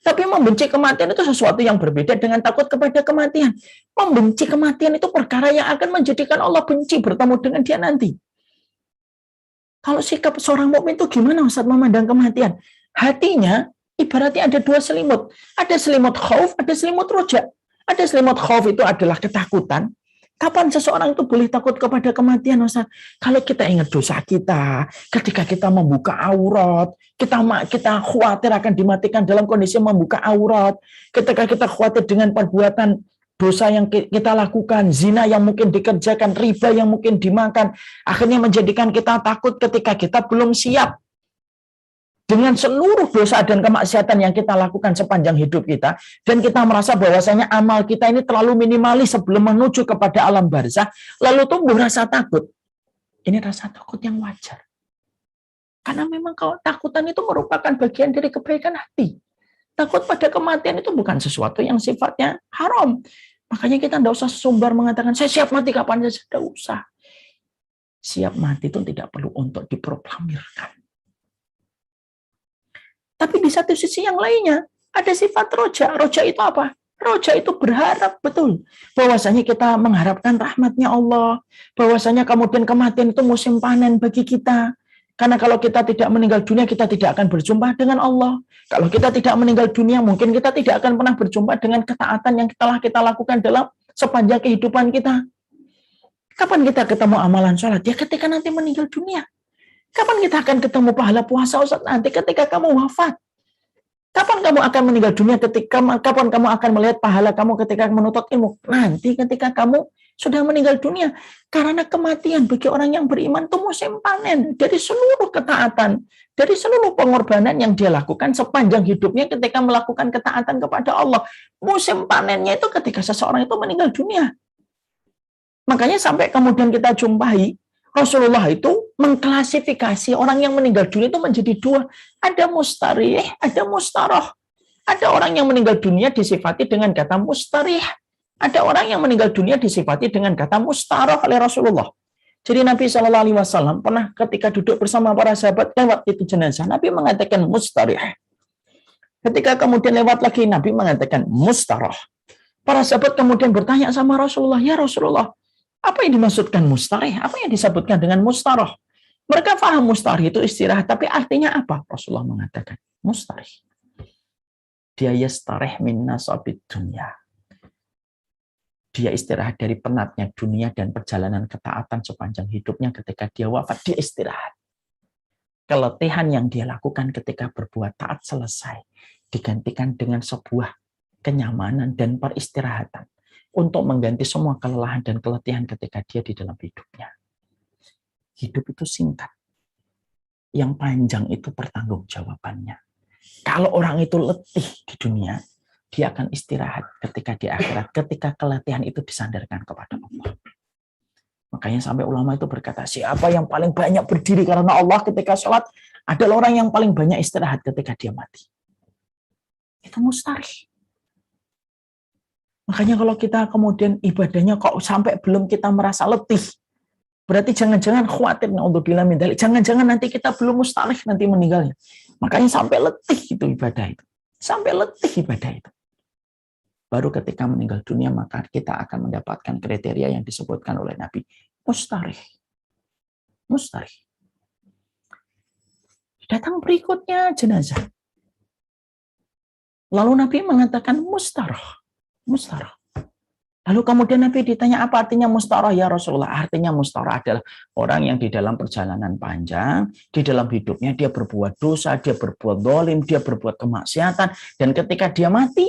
Tapi membenci kematian itu sesuatu yang berbeda dengan takut kepada kematian. Membenci kematian itu perkara yang akan menjadikan Allah benci bertemu dengan dia nanti. Kalau sikap seorang mukmin itu gimana Ustaz memandang kematian? Hatinya ibaratnya ada dua selimut. Ada selimut khauf, ada selimut roja. Ada selimut khauf itu adalah ketakutan. Kapan seseorang itu boleh takut kepada kematian, Ustaz? Kalau kita ingat dosa kita, ketika kita membuka aurat, kita khawatir akan dimatikan dalam kondisi membuka aurat, ketika kita khawatir dengan perbuatan dosa yang kita lakukan, zina yang mungkin dikerjakan, riba yang mungkin dimakan, akhirnya menjadikan kita takut ketika kita belum siap dengan seluruh dosa dan kemaksiatan yang kita lakukan sepanjang hidup kita, dan kita merasa bahwasanya amal kita ini terlalu minimalis sebelum menuju kepada alam barzah, lalu tumbuh rasa takut. Ini rasa takut yang wajar. Karena memang kalau takutan itu merupakan bagian dari kebaikan hati. Takut pada kematian itu bukan sesuatu yang sifatnya haram. Makanya kita tidak usah sumbar mengatakan, saya siap mati kapan saja. Tidak usah. Siap mati itu tidak perlu untuk diproklamirkan. Tapi di satu sisi yang lainnya, ada sifat roja. Roja itu apa? Roja itu berharap, betul. Bahwasanya kita mengharapkan rahmatnya Allah. Bahwasanya kemudian kematian itu musim panen bagi kita. Karena kalau kita tidak meninggal dunia, kita tidak akan berjumpa dengan Allah. Kalau kita tidak meninggal dunia, mungkin kita tidak akan pernah berjumpa dengan ketaatan yang telah kita lakukan dalam sepanjang kehidupan kita. Kapan kita ketemu amalan sholat? Ya ketika nanti meninggal dunia. Kapan kita akan ketemu pahala puasa Ustaz? Nanti ketika kamu wafat. Kapan kamu akan meninggal dunia? Kapan kamu akan melihat pahala kamu ketika menuntut ilmu? Nanti ketika kamu sudah meninggal dunia. Karena kematian bagi orang yang beriman itu musim panen dari seluruh ketaatan, dari seluruh pengorbanan yang dia lakukan sepanjang hidupnya ketika melakukan ketaatan kepada Allah. Musim panennya itu ketika seseorang itu meninggal dunia. Makanya sampai kemudian kita jumpai Rasulullah itu mengklasifikasi orang yang meninggal dunia itu menjadi dua. Ada mustarih, ada mustaroh. Ada orang yang meninggal dunia disifati dengan kata mustarih. Ada orang yang meninggal dunia disifati dengan kata mustaroh oleh Rasulullah. Jadi Nabi SAW pernah ketika duduk bersama para sahabat lewat itu jenazah, Nabi mengatakan mustarih. Ketika kemudian lewat lagi, Nabi mengatakan mustaroh. Para sahabat kemudian bertanya sama Rasulullah, ya Rasulullah, apa yang dimaksudkan mustarih? Apa yang disebutkan dengan mustaroh? Mereka paham mustarih itu istirahat, tapi artinya apa? Rasulullah mengatakan, mustarih. Dia yastarih min nasabid dunya. Dia istirahat dari penatnya dunia dan perjalanan ketaatan sepanjang hidupnya. Ketika dia wafat, dia istirahat. Keletihan yang dia lakukan ketika berbuat taat selesai, digantikan dengan sebuah kenyamanan dan peristirahatan untuk mengganti semua kelelahan dan keletihan ketika dia di dalam hidupnya. Hidup itu singkat. Yang panjang itu pertanggungjawabannya. Kalau orang itu letih di dunia, dia akan istirahat ketika di akhirat, ketika keletihan itu disandarkan kepada Allah. Makanya sampai ulama itu berkata, siapa yang paling banyak berdiri karena Allah ketika sholat, adalah orang yang paling banyak istirahat ketika dia mati. Itu mustarih. Makanya kalau kita kemudian ibadahnya kok sampai belum kita merasa letih, berarti jangan-jangan khawatir naudzubillah min dzalik. Jangan-jangan nanti kita belum mustarih nanti meninggalnya. Makanya sampai letih itu ibadah itu. Sampai letih ibadah itu. Baru ketika meninggal dunia maka kita akan mendapatkan kriteria yang disebutkan oleh Nabi. Mustarih. Mustarih. Datang berikutnya jenazah. Lalu Nabi mengatakan mustaroh. Mustaroh. Lalu kemudian Nabi ditanya apa artinya mustaroh ya Rasulullah? Artinya mustaroh adalah orang yang di dalam perjalanan panjang, di dalam hidupnya dia berbuat dosa, dia berbuat zalim, dia berbuat kemaksiatan, dan ketika dia mati,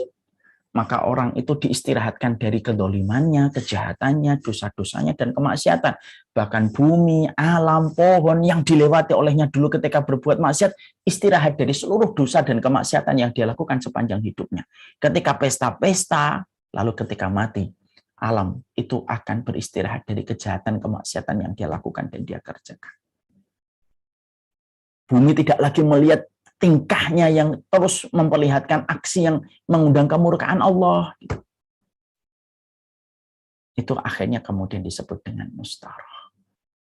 maka orang itu diistirahatkan dari kedolimannya, kejahatannya, dosa-dosanya, dan kemaksiatan. Bahkan bumi, alam, pohon yang dilewati olehnya dulu ketika berbuat maksiat, istirahat dari seluruh dosa dan kemaksiatan yang dia lakukan sepanjang hidupnya. Ketika pesta-pesta, lalu ketika mati, alam itu akan beristirahat dari kejahatan, kemaksiatan yang dia lakukan dan dia kerjakan. Bumi tidak lagi melihat tingkahnya yang terus memperlihatkan aksi yang mengundang kemurkaan Allah. Itu akhirnya kemudian disebut dengan mustarah.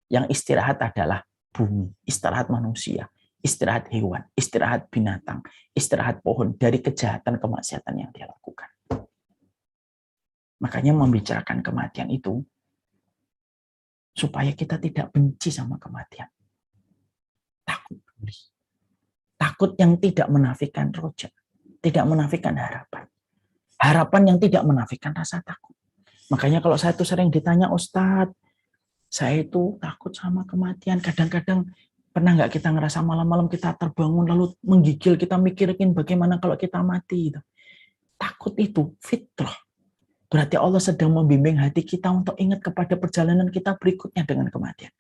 Yang istirahat adalah bumi, istirahat manusia, istirahat hewan, istirahat binatang, istirahat pohon dari kejahatan kemaksiatan yang dia lakukan. Makanya membicarakan kematian itu supaya kita tidak benci sama kematian. Takut. Takut yang tidak menafikan roja, tidak menafikan harapan. Harapan yang tidak menafikan rasa takut. Makanya kalau saya itu sering ditanya, Ustadz, saya itu takut sama kematian. Kadang-kadang pernah nggak kita ngerasa malam-malam kita terbangun lalu menggigil, kita mikirin bagaimana kalau kita mati. Takut itu fitrah. Berarti Allah sedang membimbing hati kita untuk ingat kepada perjalanan kita berikutnya dengan kematian.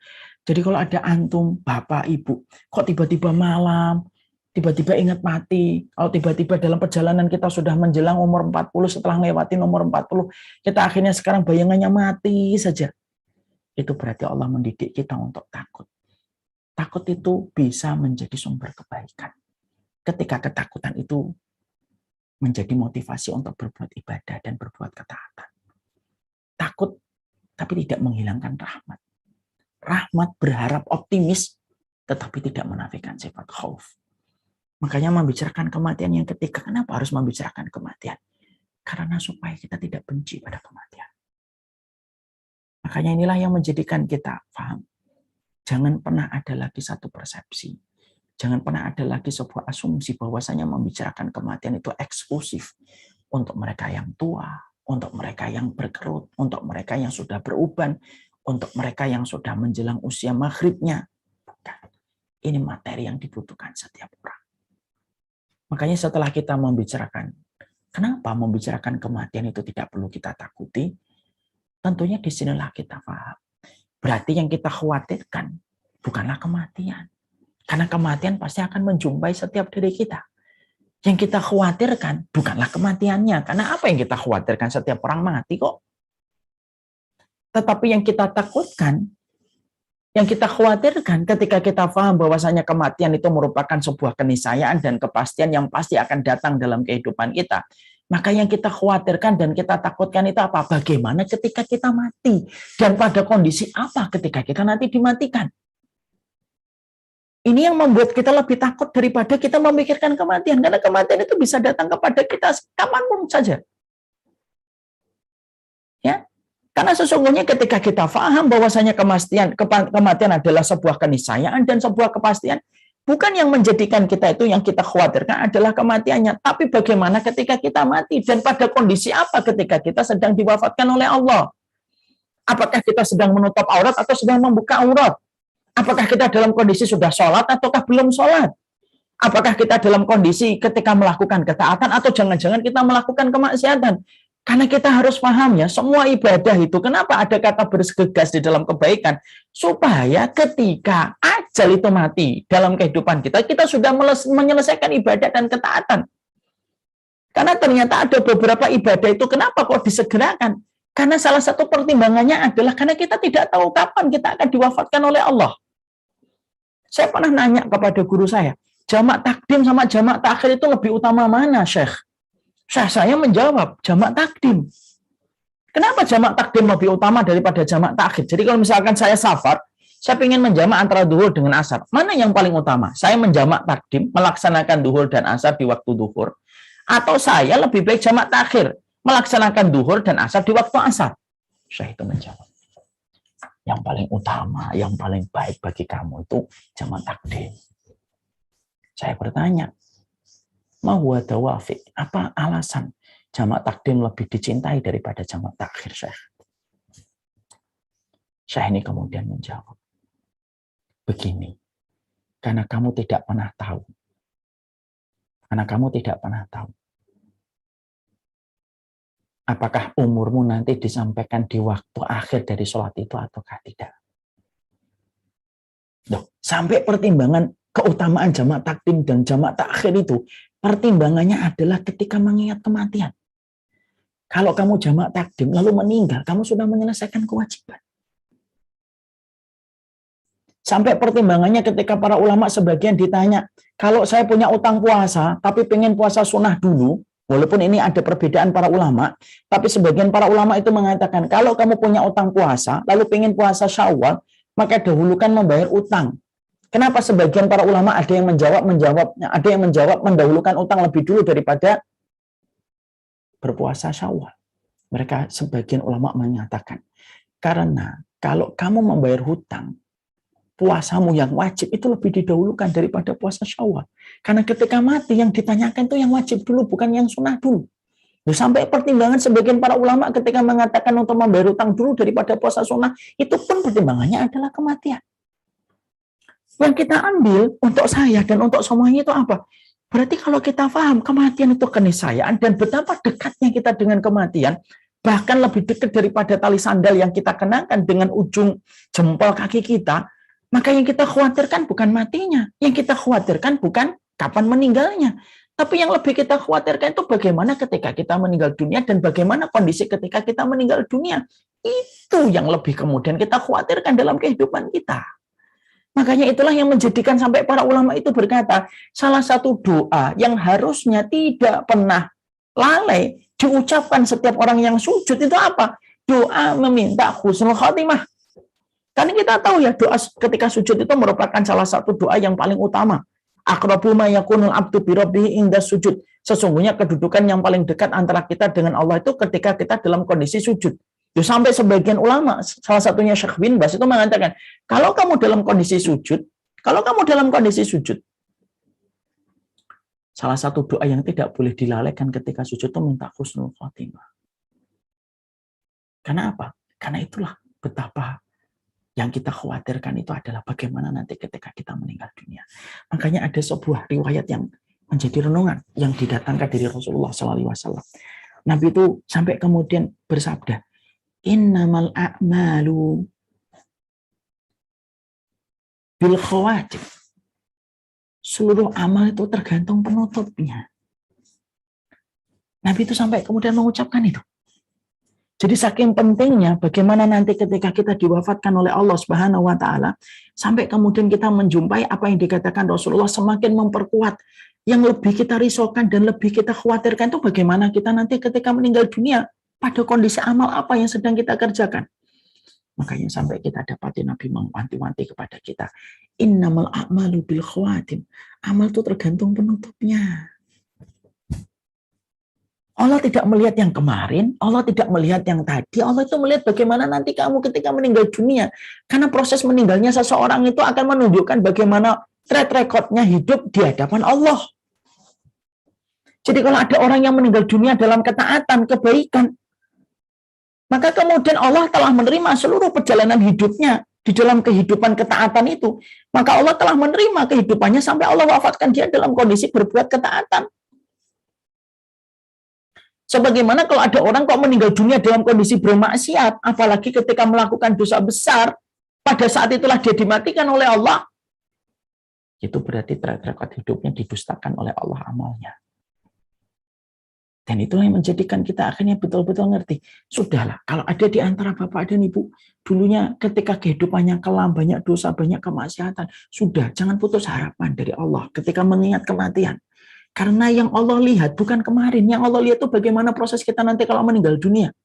Jadi kalau ada antum, bapak, ibu, kok tiba-tiba malam, tiba-tiba ingat mati, kalau tiba-tiba dalam perjalanan kita sudah menjelang umur 40, setelah melewati umur 40, kita akhirnya sekarang bayangannya mati saja. Itu berarti Allah mendidik kita untuk takut. Takut itu bisa menjadi sumber kebaikan. Ketika ketakutan itu menjadi motivasi untuk berbuat ibadah dan berbuat ketaatan. Takut, tapi tidak menghilangkan rahmat. Rahmat berharap optimis, tetapi tidak menafikan sifat khauf. Makanya membicarakan kematian yang ketiga, kenapa harus membicarakan kematian? Karena supaya kita tidak benci pada kematian. Makanya inilah yang menjadikan kita paham. Jangan pernah ada lagi satu persepsi. Jangan pernah ada lagi sebuah asumsi bahwasanya membicarakan kematian itu eksklusif untuk mereka yang tua, untuk mereka yang berkerut, untuk mereka yang sudah beruban, untuk mereka yang sudah menjelang usia maghribnya. Bukan. Ini materi yang dibutuhkan setiap orang. Makanya setelah kita membicarakan, kenapa membicarakan kematian itu tidak perlu kita takuti, tentunya disinilah kita paham. Berarti yang kita khawatirkan bukanlah kematian. Karena kematian pasti akan menjumpai setiap diri kita. Yang kita khawatirkan bukanlah kematiannya. Karena apa yang kita khawatirkan? Setiap orang mati kok. Tetapi yang kita takutkan, yang kita khawatirkan ketika kita paham bahwasanya kematian itu merupakan sebuah keniscayaan dan kepastian yang pasti akan datang dalam kehidupan kita. Maka yang kita khawatirkan dan kita takutkan itu apa? Bagaimana ketika kita mati? Dan pada kondisi apa ketika kita nanti dimatikan? Ini yang membuat kita lebih takut daripada kita memikirkan kematian. Karena kematian itu bisa datang kepada kita kapanpun saja. Ya, karena sesungguhnya ketika kita paham bahwasanya kematian adalah sebuah keniscayaan dan sebuah kepastian, bukan yang menjadikan kita itu yang kita khawatirkan adalah kematiannya, tapi bagaimana ketika kita mati dan pada kondisi apa ketika kita sedang diwafatkan oleh Allah. Apakah kita sedang menutup aurat atau sedang membuka aurat? Apakah kita dalam kondisi sudah sholat ataukah belum sholat? Apakah kita dalam kondisi ketika melakukan ketaatan atau jangan-jangan kita melakukan kemaksiatan? Karena kita harus paham ya, semua ibadah itu, kenapa ada kata bergegas di dalam kebaikan? Supaya ketika ajal itu mati dalam kehidupan kita, kita sudah menyelesaikan ibadah dan ketaatan. Karena ternyata ada beberapa ibadah itu, kenapa kok disegerakan? Karena salah satu pertimbangannya adalah karena kita tidak tahu kapan kita akan diwafatkan oleh Allah. Saya pernah nanya kepada guru saya, jamak takdim sama jamak takhir itu lebih utama mana, Syekh? Saya menjawab, jamak takdim. Kenapa jamak takdim lebih utama daripada jamak takhir? Jadi kalau misalkan saya safar, saya ingin menjamak antara duhur dengan asar. Mana yang paling utama? Saya menjamak takdim, melaksanakan duhur dan asar di waktu duhur. Atau saya lebih baik jamak takhir, melaksanakan duhur dan asar di waktu asar. Saya itu menjawab, yang paling utama, yang paling baik bagi kamu itu jamak takdim. Saya bertanya, ma huwa dawafi? Apa alasan jamak takdim lebih dicintai daripada jamak takhir, Syekh? Syekh ini kemudian menjawab, begini, karena kamu tidak pernah tahu. Karena kamu tidak pernah tahu apakah umurmu nanti disampaikan di waktu akhir dari sholat itu ataukah tidak. Loh, sampai pertimbangan keutamaan jamak takdim dan jamak takhir itu, pertimbangannya adalah ketika mengingat kematian. Kalau kamu jamak takdim lalu meninggal, kamu sudah menyelesaikan kewajiban. Sampai pertimbangannya ketika para ulama sebagian ditanya, kalau saya punya utang puasa, tapi pengen puasa sunnah dulu, walaupun ini ada perbedaan para ulama, tapi sebagian para ulama itu mengatakan, kalau kamu punya utang puasa, lalu pengen puasa Syawal, maka dahulukan membayar utang. Kenapa sebagian para ulama ada yang menjawab mendahulukan utang lebih dulu daripada berpuasa Syawal. Mereka sebagian ulama menyatakan, karena kalau kamu membayar hutang, puasamu yang wajib itu lebih didahulukan daripada puasa Syawal. Karena ketika mati yang ditanyakan itu yang wajib dulu, bukan yang sunnah dulu. Sampai pertimbangan sebagian para ulama ketika mengatakan untuk membayar hutang dulu daripada puasa sunnah, itu pun pertimbangannya adalah kematian. Yang kita ambil untuk saya dan untuk semuanya itu apa? Berarti kalau kita paham kematian itu keniscayaan dan betapa dekatnya kita dengan kematian, bahkan lebih dekat daripada tali sandal yang kita kenakan dengan ujung jempol kaki kita, maka yang kita khawatirkan bukan matinya, yang kita khawatirkan bukan kapan meninggalnya, tapi yang lebih kita khawatirkan itu bagaimana ketika kita meninggal dunia dan bagaimana kondisi ketika kita meninggal dunia. Itu yang lebih kemudian kita khawatirkan dalam kehidupan kita. Makanya itulah yang menjadikan sampai para ulama itu berkata, salah satu doa yang harusnya tidak pernah lalai diucapkan setiap orang yang sujud itu apa? Doa meminta husnul khotimah. Karena kita tahu ya doa ketika sujud itu merupakan salah satu doa yang paling utama. Aqrabu ma yakunul abdu bi rabbih inda sujud. Sesungguhnya kedudukan yang paling dekat antara kita dengan Allah itu ketika kita dalam kondisi sujud. Sampai sebagian ulama, salah satunya Syekh bin Bas itu mengatakan, kalau kamu dalam kondisi sujud, salah satu doa yang tidak boleh dilalaikan ketika sujud itu minta husnul khotimah. Karena apa? Karena itulah betapa yang kita khawatirkan itu adalah bagaimana nanti ketika kita meninggal dunia. Makanya ada sebuah riwayat yang menjadi renungan yang didatangkan dari Rasulullah SAW. Nabi itu sampai kemudian bersabda, innamal a'malu bil khawatim. Seluruh amal itu tergantung penutupnya. Nabi itu sampai kemudian mengucapkan itu. Jadi saking pentingnya bagaimana nanti ketika kita diwafatkan oleh Allah Subhanahu wa taala sampai kemudian kita menjumpai apa yang dikatakan Rasulullah semakin memperkuat yang lebih kita risaukan dan lebih kita khawatirkan itu bagaimana kita nanti ketika meninggal dunia pada kondisi amal apa yang sedang kita kerjakan. Makanya sampai kita dapati Nabi mewanti-wanti kepada kita. Innamal a'malu bil khawatim. Amal itu tergantung penutupnya. Allah tidak melihat yang kemarin, Allah tidak melihat yang tadi, Allah itu melihat bagaimana nanti kamu ketika meninggal dunia. Karena proses meninggalnya seseorang itu akan menunjukkan bagaimana track record-nya hidup di hadapan Allah. Jadi kalau ada orang yang meninggal dunia dalam ketaatan, kebaikan, maka kemudian Allah telah menerima seluruh perjalanan hidupnya di dalam kehidupan ketaatan itu. Maka Allah telah menerima kehidupannya sampai Allah wafatkan dia dalam kondisi berbuat ketaatan. Sebagaimana kalau ada orang kok meninggal dunia dalam kondisi bermaksiat, apalagi ketika melakukan dosa besar, pada saat itulah dia dimatikan oleh Allah. Itu berarti track record hidupnya didustakan oleh Allah amalnya. Dan itulah yang menjadikan kita akhirnya betul-betul ngerti. Sudahlah, kalau ada di antara Bapak dan Ibu, dulunya ketika kehidupannya kelam, banyak dosa, banyak kemaksiatan, sudah, jangan putus harapan dari Allah ketika mengingat kematian. Karena yang Allah lihat bukan kemarin, yang Allah lihat itu bagaimana proses kita nanti kalau meninggal dunia.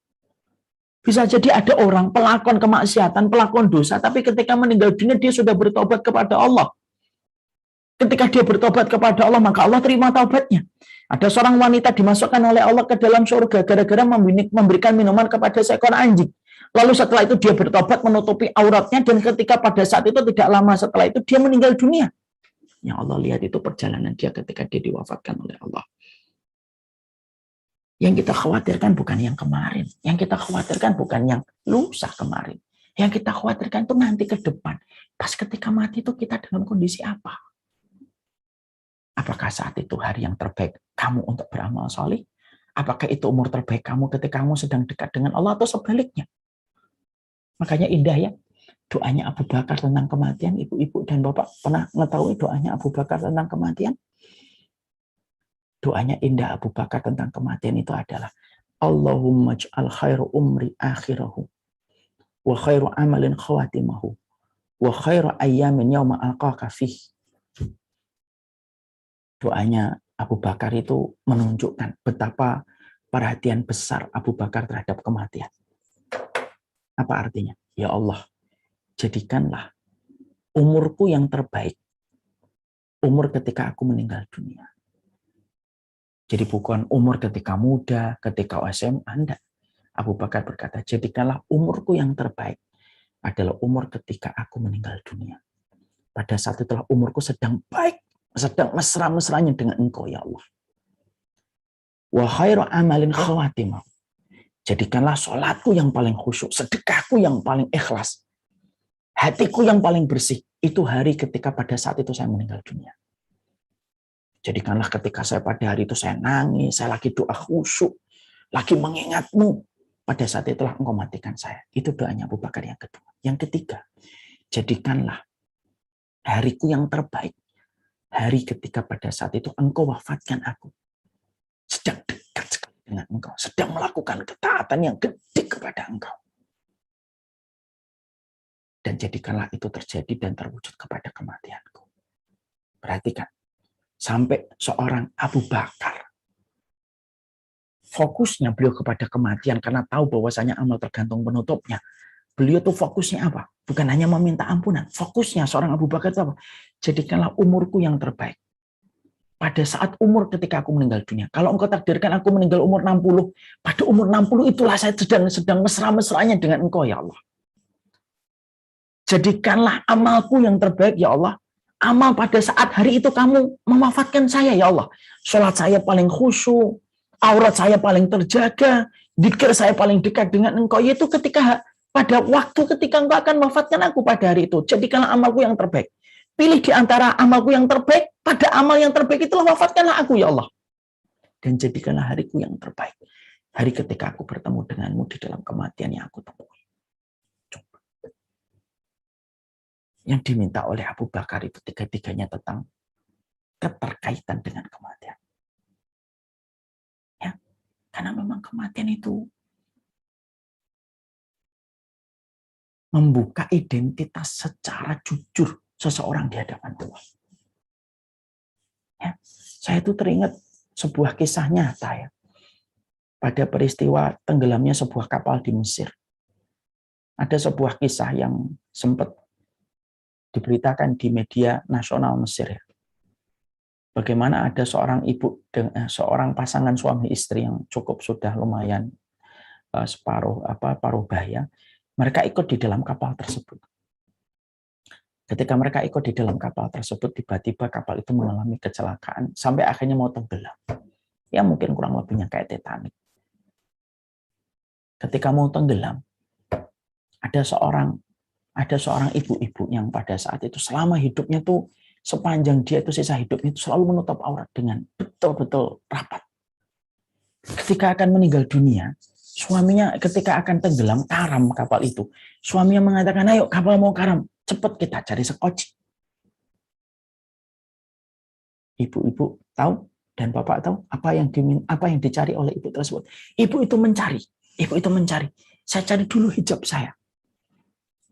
Bisa jadi ada orang pelakon kemaksiatan, pelakon dosa, tapi ketika meninggal dunia dia sudah bertobat kepada Allah. Ketika dia bertobat kepada Allah, maka Allah terima taubatnya. Ada seorang wanita dimasukkan oleh Allah ke dalam surga gara-gara memberikan minuman kepada seekor anjing. Lalu setelah itu dia bertobat menutupi auratnya dan ketika pada saat itu tidak lama setelah itu dia meninggal dunia. Yang Allah lihat itu perjalanan dia ketika dia diwafatkan oleh Allah. Yang kita khawatirkan bukan yang kemarin. Yang kita khawatirkan bukan yang lusa kemarin. Yang kita khawatirkan itu nanti ke depan. Pas ketika mati itu kita dalam kondisi apa? Apakah saat itu hari yang terbaik kamu untuk beramal soleh? Apakah itu umur terbaik kamu ketika kamu sedang dekat dengan Allah atau sebaliknya? Makanya indah ya, doanya Abu Bakar tentang kematian. Ibu-ibu dan bapak pernah mengetahui doanya Abu Bakar tentang kematian? Doanya indah Abu Bakar tentang kematian itu adalah Allahumma ja'al khairu umri akhirahu wa khairu amalin khawatimahu wa khairu ayyamin yawma alqaka fih. Doanya Abu Bakar itu menunjukkan betapa perhatian besar Abu Bakar terhadap kematian. Apa artinya? Ya Allah, jadikanlah umurku yang terbaik, umur ketika aku meninggal dunia. Jadi bukan umur ketika muda, ketika SMA, enggak. Abu Bakar berkata, jadikanlah umurku yang terbaik adalah umur ketika aku meninggal dunia. Pada saat itulah umurku sedang baik, sedang mesra-mesranya dengan Engkau, ya Allah. Wa khairu amalin khawatimah. Jadikanlah sholatku yang paling khusyuk, sedekahku yang paling ikhlas, hatiku yang paling bersih. Itu hari ketika pada saat itu saya meninggal dunia. Jadikanlah ketika saya pada hari itu saya nangis, saya lagi doa khusyuk, lagi mengingatmu. Pada saat itulah Engkau matikan saya. Itu doanya Abu Bakar yang kedua. Yang ketiga, jadikanlah hariku yang terbaik. Hari ketika pada saat itu Engkau wafatkan aku. Sedang dekat sekali dengan Engkau. Sedang melakukan ketaatan yang gede kepada Engkau. Dan jadikanlah itu terjadi dan terwujud kepada kematianku. Perhatikan. Sampai seorang Abu Bakar. Fokusnya beliau kepada kematian karena tahu bahwasanya amal tergantung penutupnya. Beliau tuh fokusnya apa? Bukan hanya meminta ampunan. Fokusnya seorang Abu Bakar itu apa? Jadikanlah umurku yang terbaik. Pada saat umur ketika aku meninggal dunia. Kalau Engkau takdirkan aku meninggal umur 60, pada umur 60 itulah saya sedang mesra-mesranya dengan Engkau, ya Allah. Jadikanlah amalku yang terbaik, ya Allah. Amal pada saat hari itu kamu mewafatkan saya, ya Allah. Sholat saya paling khusyuk, aurat saya paling terjaga, dzikir saya paling dekat dengan Engkau. Yaitu ketika pada waktu ketika Engkau akan mewafatkan aku pada hari itu. Jadikanlah amalku yang terbaik. Pilih di antara amalku yang terbaik, pada amal yang terbaik itulah wafatkanlah aku, ya Allah. Dan jadikanlah hariku yang terbaik. Hari ketika aku bertemu denganmu di dalam kematian yang aku temui. Coba. Yang diminta oleh Abu Bakar itu tiga-tiganya tentang keterkaitan dengan kematian. Ya, karena memang kematian itu membuka identitas secara jujur seseorang di hadapan Tuhan. Ya, saya itu teringat sebuah kisah nyata ya. Pada peristiwa tenggelamnya sebuah kapal di Mesir. Ada sebuah kisah yang sempat diberitakan di media nasional Mesir ya. Bagaimana ada seorang ibu dengan seorang pasangan suami istri yang cukup sudah lumayan paruh baya. Mereka ikut di dalam kapal tersebut. Ketika mereka ikut di dalam kapal tersebut, tiba-tiba kapal itu mengalami kecelakaan sampai akhirnya mau tenggelam. Ya mungkin kurang lebihnya kayak Titanic. Ketika mau tenggelam, ada seorang ibu-ibu yang pada saat itu selama hidupnya tuh sepanjang dia itu sisa hidupnya itu selalu menutup aurat dengan betul-betul rapat. Ketika akan meninggal dunia, suaminya ketika akan tenggelam karam kapal itu, suaminya mengatakan, ayo kapal mau karam, cepat kita cari sekoci. Ibu-ibu tahu dan bapak tahu apa yang dicari oleh ibu tersebut. Ibu itu mencari. Saya cari dulu hijab saya.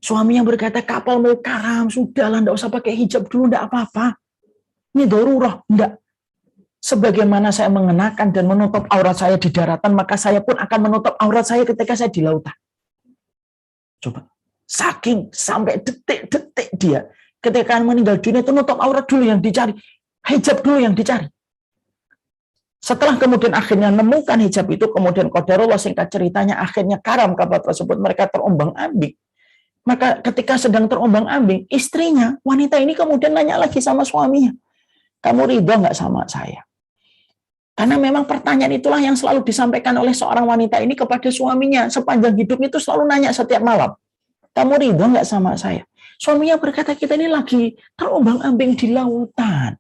Suaminya berkata, kapal mau karam, sudahlah, enggak usah pakai hijab dulu, enggak apa-apa. Ini darurah, enggak. Sebagaimana saya mengenakan dan menutup aurat saya di daratan, maka saya pun akan menutup aurat saya ketika saya di lautan. Coba. Saking sampai detik-detik dia ketika meninggal dunia itu nutup aurat dulu yang dicari, hijab dulu yang dicari. Setelah kemudian akhirnya menemukan hijab itu, kemudian qadarullah singkat ceritanya akhirnya karam kapal tersebut, mereka terombang-ambing. Maka ketika sedang terombang-ambing, istrinya wanita ini kemudian nanya lagi sama suaminya, kamu ridho nggak sama saya? Karena memang pertanyaan itulah yang selalu disampaikan oleh seorang wanita ini kepada suaminya sepanjang hidupnya itu selalu nanya setiap malam. Kamu ridho nggak sama saya? Suaminya berkata, kita ini lagi terombang-ambing di lautan.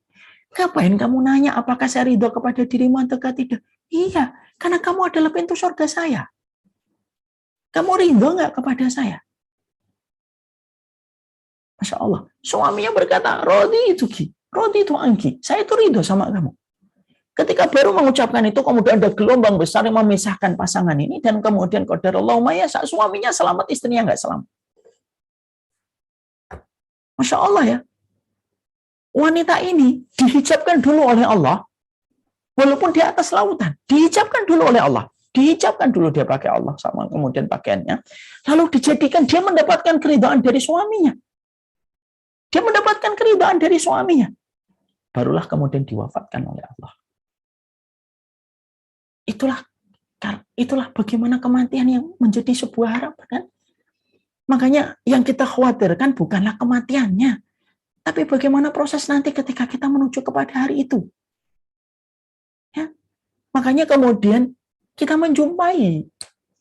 Ngapain kamu nanya apakah saya ridho kepada dirimu atau tidak? Iya, karena kamu adalah pintu surga saya. Kamu ridho nggak kepada saya? Masya Allah. Suaminya berkata, Rodi itu angki. Saya itu ridho sama kamu. Ketika baru mengucapkan itu, kemudian ada gelombang besar yang memisahkan pasangan ini, dan kemudian qadarullah mayasa, suaminya selamat, istrinya nggak selamat. Masya Allah ya. Wanita ini dihijabkan dulu oleh Allah, walaupun di atas lautan. Dihijabkan dulu oleh Allah. Dihijabkan dulu dia pakai Allah, sama kemudian pakaiannya. Lalu dijadikan dia mendapatkan keridhaan dari suaminya. Dia mendapatkan keridhaan dari suaminya. Barulah kemudian diwafatkan oleh Allah. Itulah bagaimana kematian yang menjadi sebuah harapan, kan? Makanya yang kita khawatirkan bukanlah kematiannya, tapi bagaimana proses nanti ketika kita menuju kepada hari itu. Ya. Makanya kemudian kita menjumpai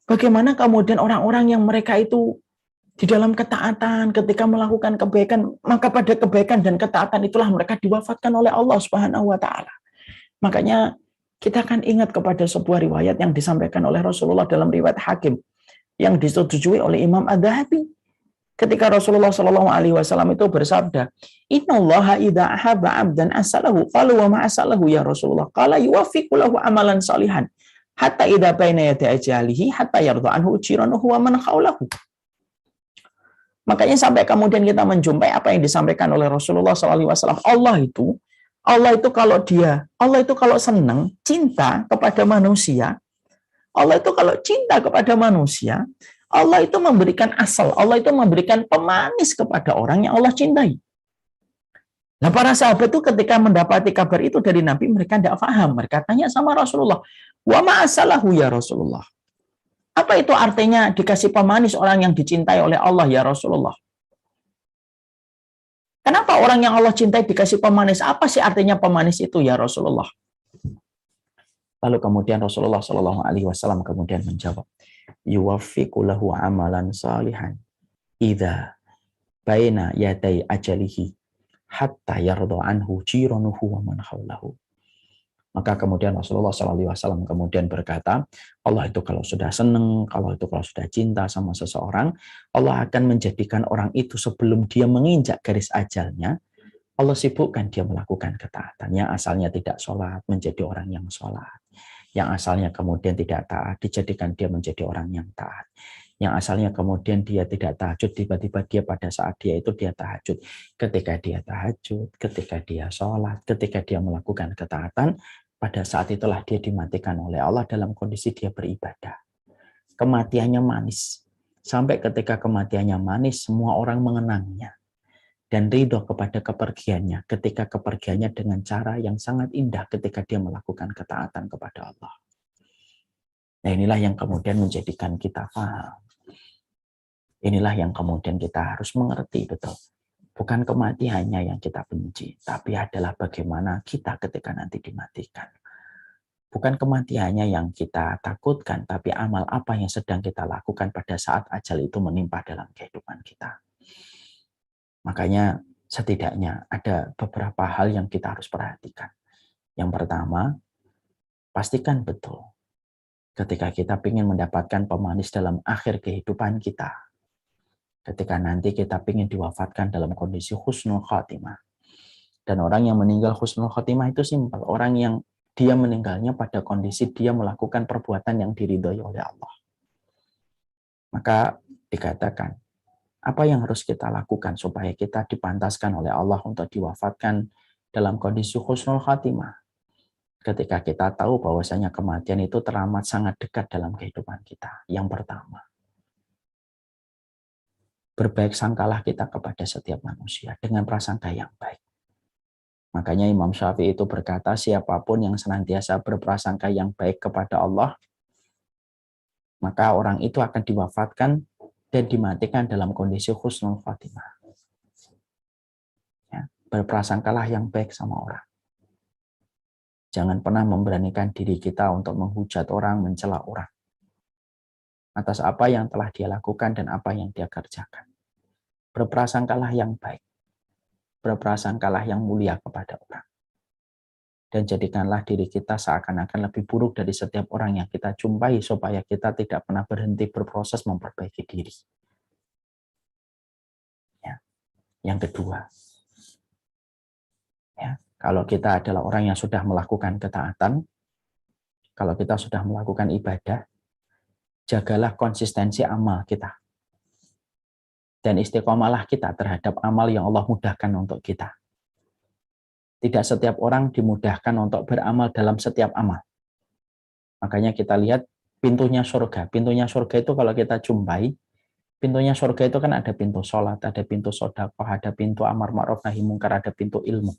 bagaimana kemudian orang-orang yang mereka itu di dalam ketaatan, ketika melakukan kebaikan, maka pada kebaikan dan ketaatan itulah mereka diwafatkan oleh Allah Subhanahu wa taala. Makanya kita akan ingat kepada sebuah riwayat yang disampaikan oleh Rasulullah dalam riwayat Hakim yang disetujui oleh Imam Adz-Dzahabi. Ketika Rasulullah Shallallahu Alaihi Wasallam itu bersabda, Innallaha idza ahabba 'abdan asalahu, qalu wa ma asalahu ya Rasulullah, qala yuwaffiqu lahu amalan salihan, hatta idza baina yaday ajalihi, hatta yarda anhu ujiranuhu wa man khaulahu. Makanya sampai kemudian kita menjumpai apa yang disampaikan oleh Rasulullah Shallallahu Alaihi Wasallam. Allah itu kalau senang, cinta kepada manusia, Allah itu kalau cinta kepada manusia, Allah itu memberikan asal, Allah itu memberikan pemanis kepada orang yang Allah cintai. Nah, para sahabat itu ketika mendapati kabar itu dari Nabi, mereka tidak paham. Mereka tanya sama Rasulullah, wa ma asalahu ya Rasulullah. Apa itu artinya dikasih pemanis orang yang dicintai oleh Allah ya Rasulullah? Kenapa orang yang Allah cintai dikasih pemanis? Apa sih artinya pemanis itu ya Rasulullah? Lalu kemudian Rasulullah Shallallahu Alaihi Wasallam kemudian menjawab, yuwaffiqu lahu amalan salihan idza baina yaday ajalihi hatta yarda anhu jiranuhu wa man haulahu. Maka kemudian Rasulullah Shallallahu Alaihi Wasallam kemudian berkata, Allah itu kalau sudah senang, kalau sudah cinta sama seseorang, Allah akan menjadikan orang itu sebelum dia menginjak garis ajalnya, Allah sibukkan dia melakukan ketaatan. Yang asalnya tidak sholat, menjadi orang yang sholat. Yang asalnya kemudian tidak taat, dijadikan dia menjadi orang yang taat. Yang asalnya kemudian dia tidak tahajud, tiba-tiba dia pada saat dia tahajud. Ketika dia tahajud, ketika dia sholat, ketika dia melakukan ketaatan, pada saat itulah dia dimatikan oleh Allah dalam kondisi dia beribadah. Kematiannya manis. Sampai ketika kematiannya manis, semua orang mengenangnya. Dan ridho kepada kepergiannya, ketika kepergiannya dengan cara yang sangat indah ketika dia melakukan ketaatan kepada Allah. Nah, inilah yang kemudian menjadikan kita paham. Inilah yang kemudian kita harus mengerti betul. Bukan kematiannya yang kita benci, tapi adalah bagaimana kita ketika nanti dimatikan. Bukan kematiannya yang kita takutkan, tapi amal apa yang sedang kita lakukan pada saat ajal itu menimpa dalam kehidupan kita. Makanya setidaknya ada beberapa hal yang kita harus perhatikan. Yang pertama, pastikan betul ketika kita ingin mendapatkan pemanis dalam akhir kehidupan kita. Ketika nanti kita ingin diwafatkan dalam kondisi husnul khotimah. Dan orang yang meninggal husnul khotimah itu simpel. Orang yang dia meninggalnya pada kondisi dia melakukan perbuatan yang diridhoi oleh Allah. Maka dikatakan, apa yang harus kita lakukan supaya kita dipantaskan oleh Allah untuk diwafatkan dalam kondisi husnul khatimah? Ketika kita tahu bahwasanya kematian itu teramat sangat dekat dalam kehidupan kita. Yang pertama, berbaik sangkalah kita kepada setiap manusia dengan prasangka yang baik. Makanya Imam Syafi'i itu berkata, siapapun yang senantiasa berprasangka yang baik kepada Allah, maka orang itu akan diwafatkan dan dimatikan dalam kondisi husnul khatimah. Ya, berprasangkalah yang baik sama orang. Jangan pernah memberanikan diri kita untuk menghujat orang, mencela orang atas apa yang telah dia lakukan dan apa yang dia kerjakan. Berprasangkalah yang baik. Berprasangkalah yang mulia kepada orang. dan jadikanlah diri kita seakan-akan lebih buruk dari setiap orang yang kita jumpai, supaya kita tidak pernah berhenti berproses memperbaiki diri. Ya. Yang kedua, ya, kalau kita adalah orang yang sudah melakukan ketaatan, kalau kita sudah melakukan ibadah, jagalah konsistensi amal kita. Dan istiqomalah kita terhadap amal yang Allah mudahkan untuk kita. Tidak setiap orang dimudahkan untuk beramal dalam setiap amal. Makanya kita lihat pintunya surga. Pintunya surga itu kalau kita jumpai, pintunya surga itu kan ada pintu sholat, ada pintu sedekah, ada pintu amar ma'ruf nahi mungkar, ada pintu ilmu.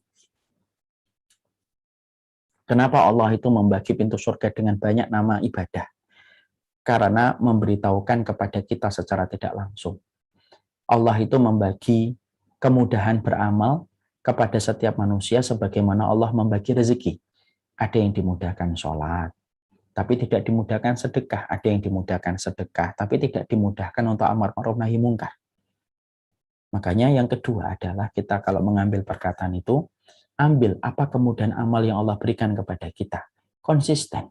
Kenapa Allah itu membagi pintu surga dengan banyak nama ibadah? Karena memberitahukan kepada kita secara tidak langsung. Allah itu membagi kemudahan beramal kepada setiap manusia sebagaimana Allah membagi rezeki. Ada yang dimudahkan sholat, tapi tidak dimudahkan sedekah. Ada yang dimudahkan sedekah, tapi tidak dimudahkan untuk amar ma'ruf nahi mungkar. Makanya yang kedua adalah kita kalau mengambil perkataan itu, ambil apa kemudahan amal yang Allah berikan kepada kita. Konsisten.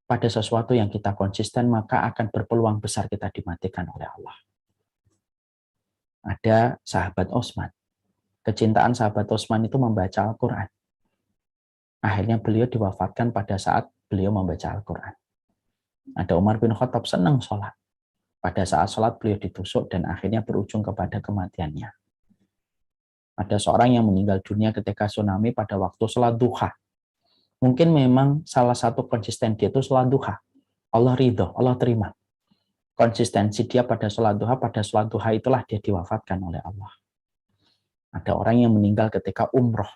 Pada sesuatu yang kita konsisten, maka akan berpeluang besar kita dimatikan oleh Allah. Ada sahabat Utsman. Kecintaan sahabat Utsman itu membaca Al-Quran. Akhirnya beliau diwafatkan pada saat beliau membaca Al-Quran. Ada Umar bin Khattab senang sholat. Pada saat sholat beliau ditusuk dan akhirnya berujung kepada kematiannya. Ada seorang yang meninggal dunia ketika tsunami pada waktu sholat duha. Mungkin memang salah satu konsisten dia itu sholat duha. Allah ridho, Allah terima. Konsistensi dia pada sholat duha itulah dia diwafatkan oleh Allah. Ada orang yang meninggal ketika umroh.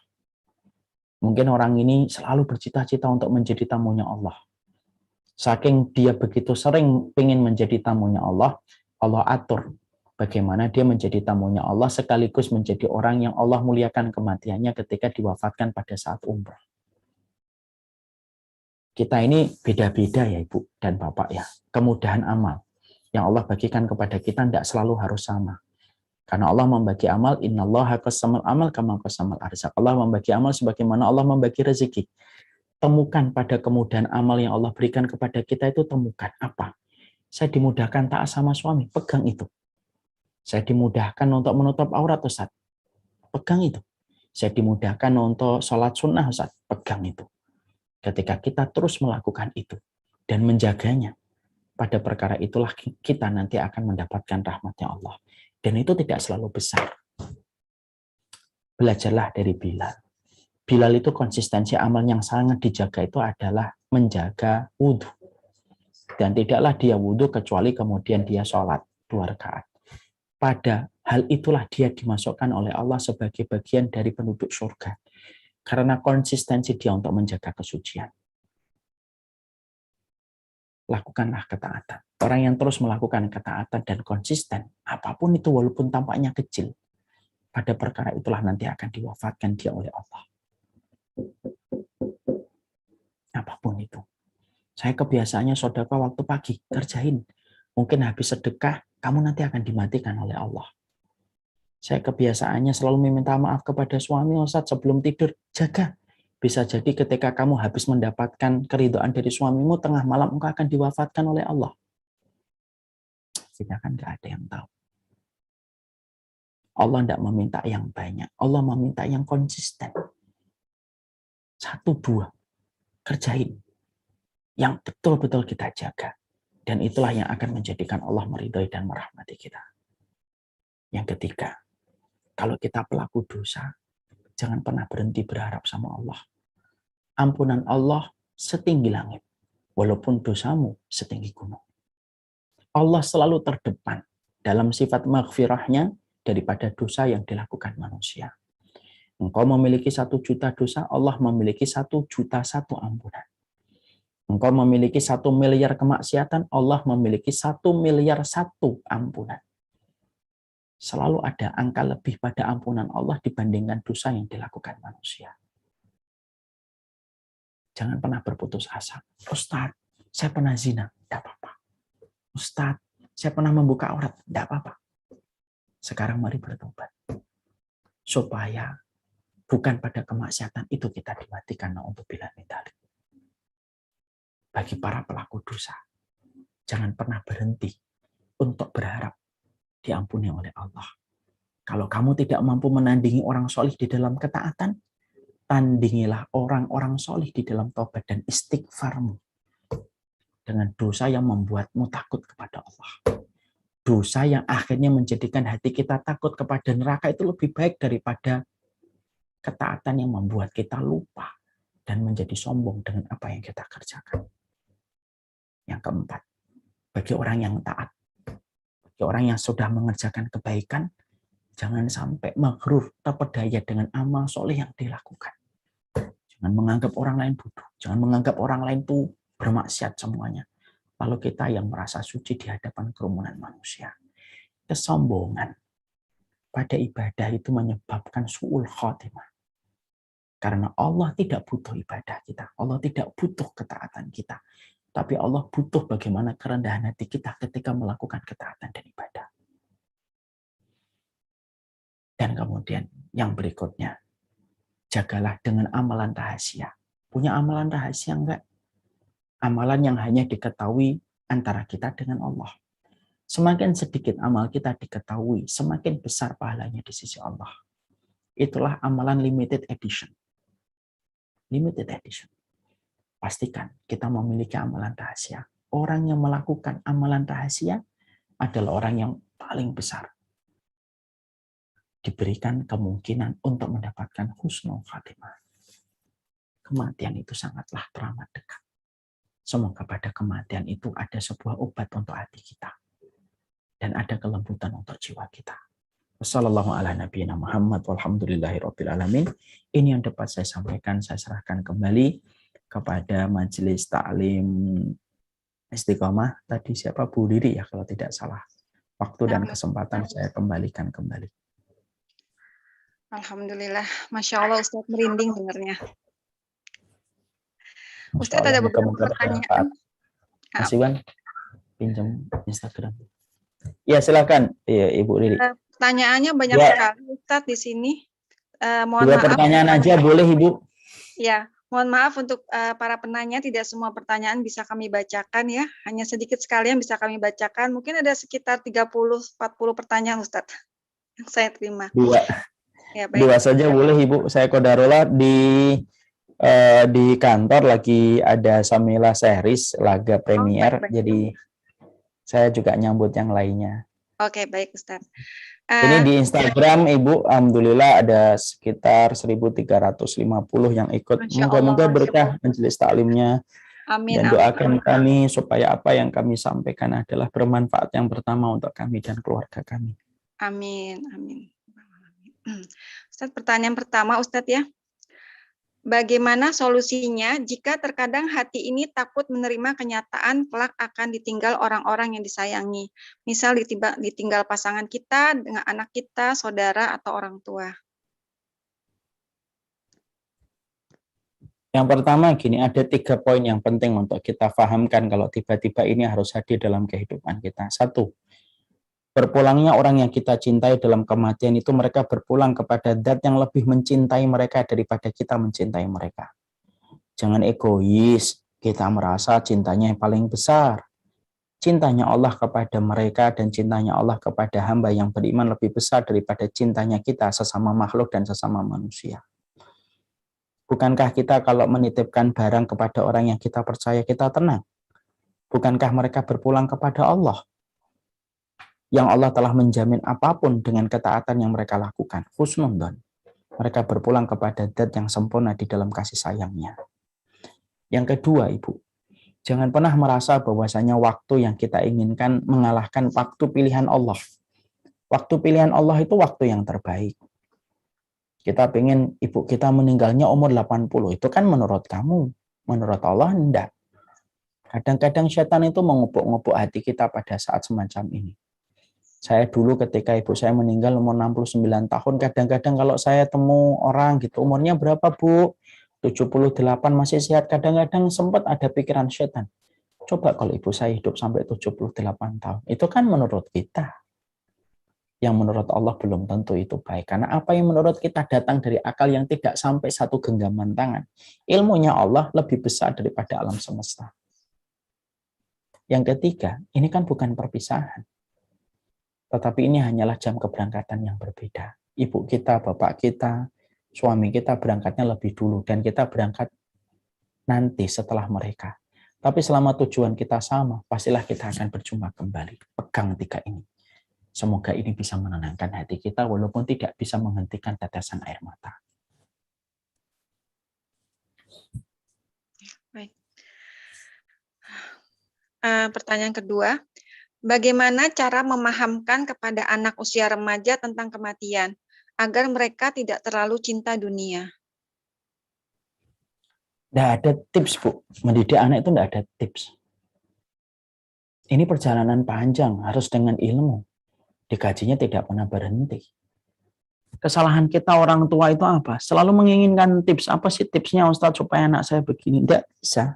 Mungkin orang ini selalu bercita-cita untuk menjadi tamunya Allah. Saking dia begitu sering ingin menjadi tamunya Allah, Allah atur bagaimana dia menjadi tamunya Allah sekaligus menjadi orang yang Allah muliakan kematiannya ketika diwafatkan pada saat umroh. Kita ini beda-beda ya Ibu dan Bapak ya. Kemudahan amal yang Allah bagikan kepada kita tidak selalu harus sama. Karena Allah membagi amal, innallaha qasamal amal kama qasamal arzaq. Allah membagi amal sebagaimana Allah membagi rezeki. Temukan pada kemudahan amal yang Allah berikan kepada kita itu, temukan apa? Saya dimudahkan taat sama suami, pegang itu. Saya dimudahkan untuk menutup aurat, Ustaz. Pegang itu. Saya dimudahkan untuk sholat sunnah, Ustaz. Pegang itu. Ketika kita terus melakukan itu dan menjaganya, pada perkara itulah kita nanti akan mendapatkan rahmatnya Allah. Dan itu tidak selalu besar. Belajarlah dari Bilal. Bilal itu konsistensi amal yang sangat dijaga itu adalah menjaga wudhu. Dan tidaklah dia wudhu kecuali kemudian dia sholat 2 rakaat. Pada hal itulah dia dimasukkan oleh Allah sebagai bagian dari penduduk surga. Karena konsistensi dia untuk menjaga kesucian. Lakukanlah ketaatan. Orang yang terus melakukan ketaatan dan konsisten, apapun itu walaupun tampaknya kecil, pada perkara itulah nanti akan diwafatkan dia oleh Allah. Apapun itu. Saya kebiasaannya sedekah waktu pagi, kerjain. Mungkin habis sedekah, kamu nanti akan dimatikan oleh Allah. Saya kebiasaannya selalu meminta maaf kepada suami, Ustaz, sebelum tidur, jaga. Bisa jadi ketika kamu habis mendapatkan keridhaan dari suamimu, tengah malam engkau akan diwafatkan oleh Allah. Sedangkan nggak ada yang tahu. Allah tidak meminta yang banyak. Allah meminta yang konsisten. 1, 2. Kerjain. Yang betul-betul kita jaga. Dan itulah yang akan menjadikan Allah meridhai dan merahmati kita. Yang ketiga, kalau kita pelaku dosa, jangan pernah berhenti berharap sama Allah. Ampunan Allah setinggi langit, walaupun dosamu setinggi gunung. Allah selalu terdepan dalam sifat maghfirahnya daripada dosa yang dilakukan manusia. Engkau memiliki 1 juta dosa, Allah memiliki 1 juta 1 ampunan. Engkau memiliki 1 miliar kemaksiatan, Allah memiliki 1 miliar 1 ampunan. Selalu ada angka lebih pada ampunan Allah dibandingkan dosa yang dilakukan manusia. Jangan pernah berputus asa. Ustaz, saya pernah zina, tidak apa-apa. Ustaz, saya pernah membuka aurat, tidak apa-apa. Sekarang mari bertobat. Supaya bukan pada kemaksiatan, itu kita dimatikan. Na'udzubillah min dzalik. Bagi para pelaku dosa, jangan pernah berhenti untuk berharap diampuni oleh Allah. Kalau kamu tidak mampu menandingi orang solih di dalam ketaatan, tandingilah orang-orang solih di dalam taubat dan istighfarmu dengan dosa yang membuatmu takut kepada Allah. Dosa yang akhirnya menjadikan hati kita takut kepada neraka itu lebih baik daripada ketaatan yang membuat kita lupa dan menjadi sombong dengan apa yang kita kerjakan. Yang keempat, bagi orang yang taat, bagi orang yang sudah mengerjakan kebaikan, jangan sampai maghrur, terpedaya dengan amal soleh yang dilakukan. Jangan menganggap orang lain bodoh. Jangan menganggap orang lain itu bermaksiat semuanya. Lalu kita yang merasa suci di hadapan kerumunan manusia. Kesombongan pada ibadah itu menyebabkan su'ul khotimah. Karena Allah tidak butuh ibadah kita. Allah tidak butuh ketaatan kita. Tapi Allah butuh bagaimana kerendahan hati kita ketika melakukan ketaatan dan ibadah. Dan kemudian yang berikutnya, jagalah dengan amalan rahasia. Punya amalan rahasia enggak? Amalan yang hanya diketahui antara kita dengan Allah. Semakin sedikit amal kita diketahui, semakin besar pahalanya di sisi Allah. Itulah amalan limited edition. Limited edition. Pastikan kita memiliki amalan rahasia. Orang yang melakukan amalan rahasia adalah orang yang paling besar diberikan kemungkinan untuk mendapatkan husnul khatimah. Kematian itu sangatlah teramat dekat. Semoga pada kematian itu ada sebuah obat untuk hati kita. Dan ada kelembutan untuk jiwa kita. Wassallallahu ala nabiyina Muhammad walhamdulillahirabbil alamin. Ini yang dapat saya sampaikan, saya serahkan kembali kepada majelis taklim Istiqomah. Tadi siapa? Bu Riri ya kalau tidak salah. Waktu dan kesempatan saya kembalikan kembali. Alhamdulillah, Masya Allah Ustadz merinding dengarnya. Ustadz ada beberapa pertanyaan. Mas Iwan, pinjam Instagram. Ya silakan, ya, Ibu Riri. Pertanyaannya banyak sekali Ustadz di sini. Mohon Dua maaf. Pertanyaan aja boleh Ibu? Ya, mohon maaf untuk para penanya, tidak semua pertanyaan bisa kami bacakan ya. Hanya sedikit sekali yang bisa kami bacakan. Mungkin ada sekitar 30-40 pertanyaan Ustadz yang saya terima. Dua. Ya, baik. Dua saja boleh Ibu. Saya Kodarullah di kantor lagi ada Samila series laga premier, jadi saya juga nyambut yang lainnya. Oke, baik Ustadz. Ini di Instagram Ibu, alhamdulillah ada sekitar 1.350 yang ikut. Moga-moga berkah majelis taklimnya. Amin. Dan doakan kami supaya apa yang kami sampaikan adalah bermanfaat yang pertama untuk kami dan keluarga kami. Amin, amin. Ustadz, pertanyaan pertama Ustadz ya. Bagaimana solusinya jika terkadang hati ini takut menerima kenyataan kelak akan ditinggal orang-orang yang disayangi? Misal ditinggal pasangan kita, dengan anak kita, saudara, atau orang tua. Yang pertama gini, ada 3 poin yang penting untuk kita pahamkan kalau tiba-tiba ini harus hadir dalam kehidupan kita. 1. Berpulangnya orang yang kita cintai dalam kematian itu mereka berpulang kepada zat yang lebih mencintai mereka daripada kita mencintai mereka. Jangan egois, kita merasa cintanya yang paling besar. Cintanya Allah kepada mereka dan cintanya Allah kepada hamba yang beriman lebih besar daripada cintanya kita sesama makhluk dan sesama manusia. Bukankah kita kalau menitipkan barang kepada orang yang kita percaya kita tenang? Bukankah mereka berpulang kepada Allah? Yang Allah telah menjamin apapun dengan ketaatan yang mereka lakukan. Husnudon. Mereka berpulang kepada zat yang sempurna di dalam kasih sayangnya. Yang kedua, Ibu, jangan pernah merasa bahwasanya waktu yang kita inginkan mengalahkan waktu pilihan Allah. Waktu pilihan Allah itu waktu yang terbaik. Kita pengen ibu kita meninggalnya umur 80. Itu kan menurut kamu. Menurut Allah, enggak. Kadang-kadang setan itu mengupuk-ngupuk hati kita pada saat semacam ini. Saya dulu ketika ibu saya meninggal umur 69 tahun, kadang-kadang kalau saya temu orang gitu, umurnya berapa Bu? 78 masih sehat, kadang-kadang sempat ada pikiran setan. Coba kalau ibu saya hidup sampai 78 tahun, itu kan menurut kita. yang menurut Allah belum tentu itu baik. Karena apa yang menurut kita datang dari akal yang tidak sampai satu genggaman tangan. Ilmunya Allah lebih besar daripada alam semesta. Yang ketiga, ini kan bukan perpisahan. Tetapi ini hanyalah jam keberangkatan yang berbeda. Ibu kita, bapak kita, suami kita berangkatnya lebih dulu. Dan kita berangkat nanti setelah mereka. Tapi selama tujuan kita sama, pastilah kita akan berjumpa kembali. Pegang tiga ini. Semoga ini bisa menenangkan hati kita walaupun tidak bisa menghentikan tetesan air mata. Baik. Pertanyaan kedua, bagaimana cara memahamkan kepada anak usia remaja tentang kematian agar mereka tidak terlalu cinta dunia? Tidak ada tips, Bu. Mendidik anak itu tidak ada tips. Ini perjalanan panjang, harus dengan ilmu. Dikajinya tidak pernah berhenti. Kesalahan kita orang tua itu apa? Selalu menginginkan tips. Apa sih tipsnya Ustadz supaya anak saya begini? Tidak bisa.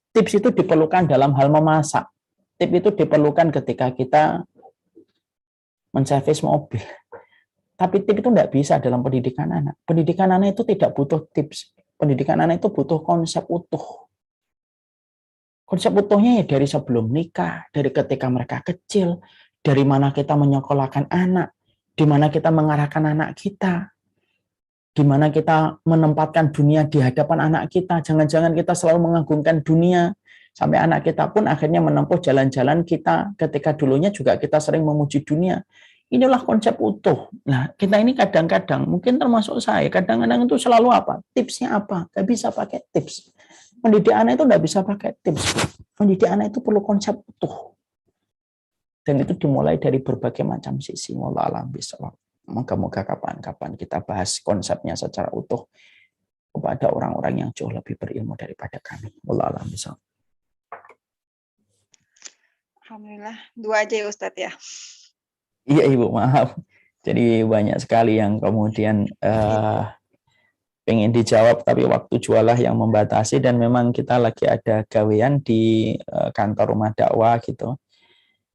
Tips itu diperlukan dalam hal memasak. Tips itu diperlukan ketika kita menservis mobil. Tapi tips itu tidak bisa dalam pendidikan anak. Pendidikan anak itu tidak butuh tips. Pendidikan anak itu butuh konsep utuh. Konsep utuhnya ya dari sebelum nikah, dari ketika mereka kecil, dari mana kita menyekolahkan anak, di mana kita mengarahkan anak kita, di mana kita menempatkan dunia di hadapan anak kita. Jangan-jangan kita selalu mengagungkan dunia, sampai anak kita pun akhirnya menempuh jalan-jalan kita ketika dulunya juga kita sering memuji dunia. Inilah konsep utuh. Nah, kita ini kadang-kadang, mungkin termasuk saya, kadang-kadang itu selalu apa? Tipsnya apa? Gak bisa pakai tips. Mendidik anak itu nggak bisa pakai tips. Mendidik anak itu perlu konsep utuh. Dan itu dimulai dari berbagai macam sisi. Wallahu a'lam bishawab. Moga-moga kapan-kapan kita bahas konsepnya secara utuh kepada orang-orang yang jauh lebih berilmu daripada kami. Wallahu a'lam bishawab. Alhamdulillah, 2 aja ya Ustadz ya. Iya Ibu, maaf. Jadi banyak sekali yang kemudian pengen dijawab, tapi waktu jualah yang membatasi, dan memang kita lagi ada gawean di kantor rumah dakwah gitu.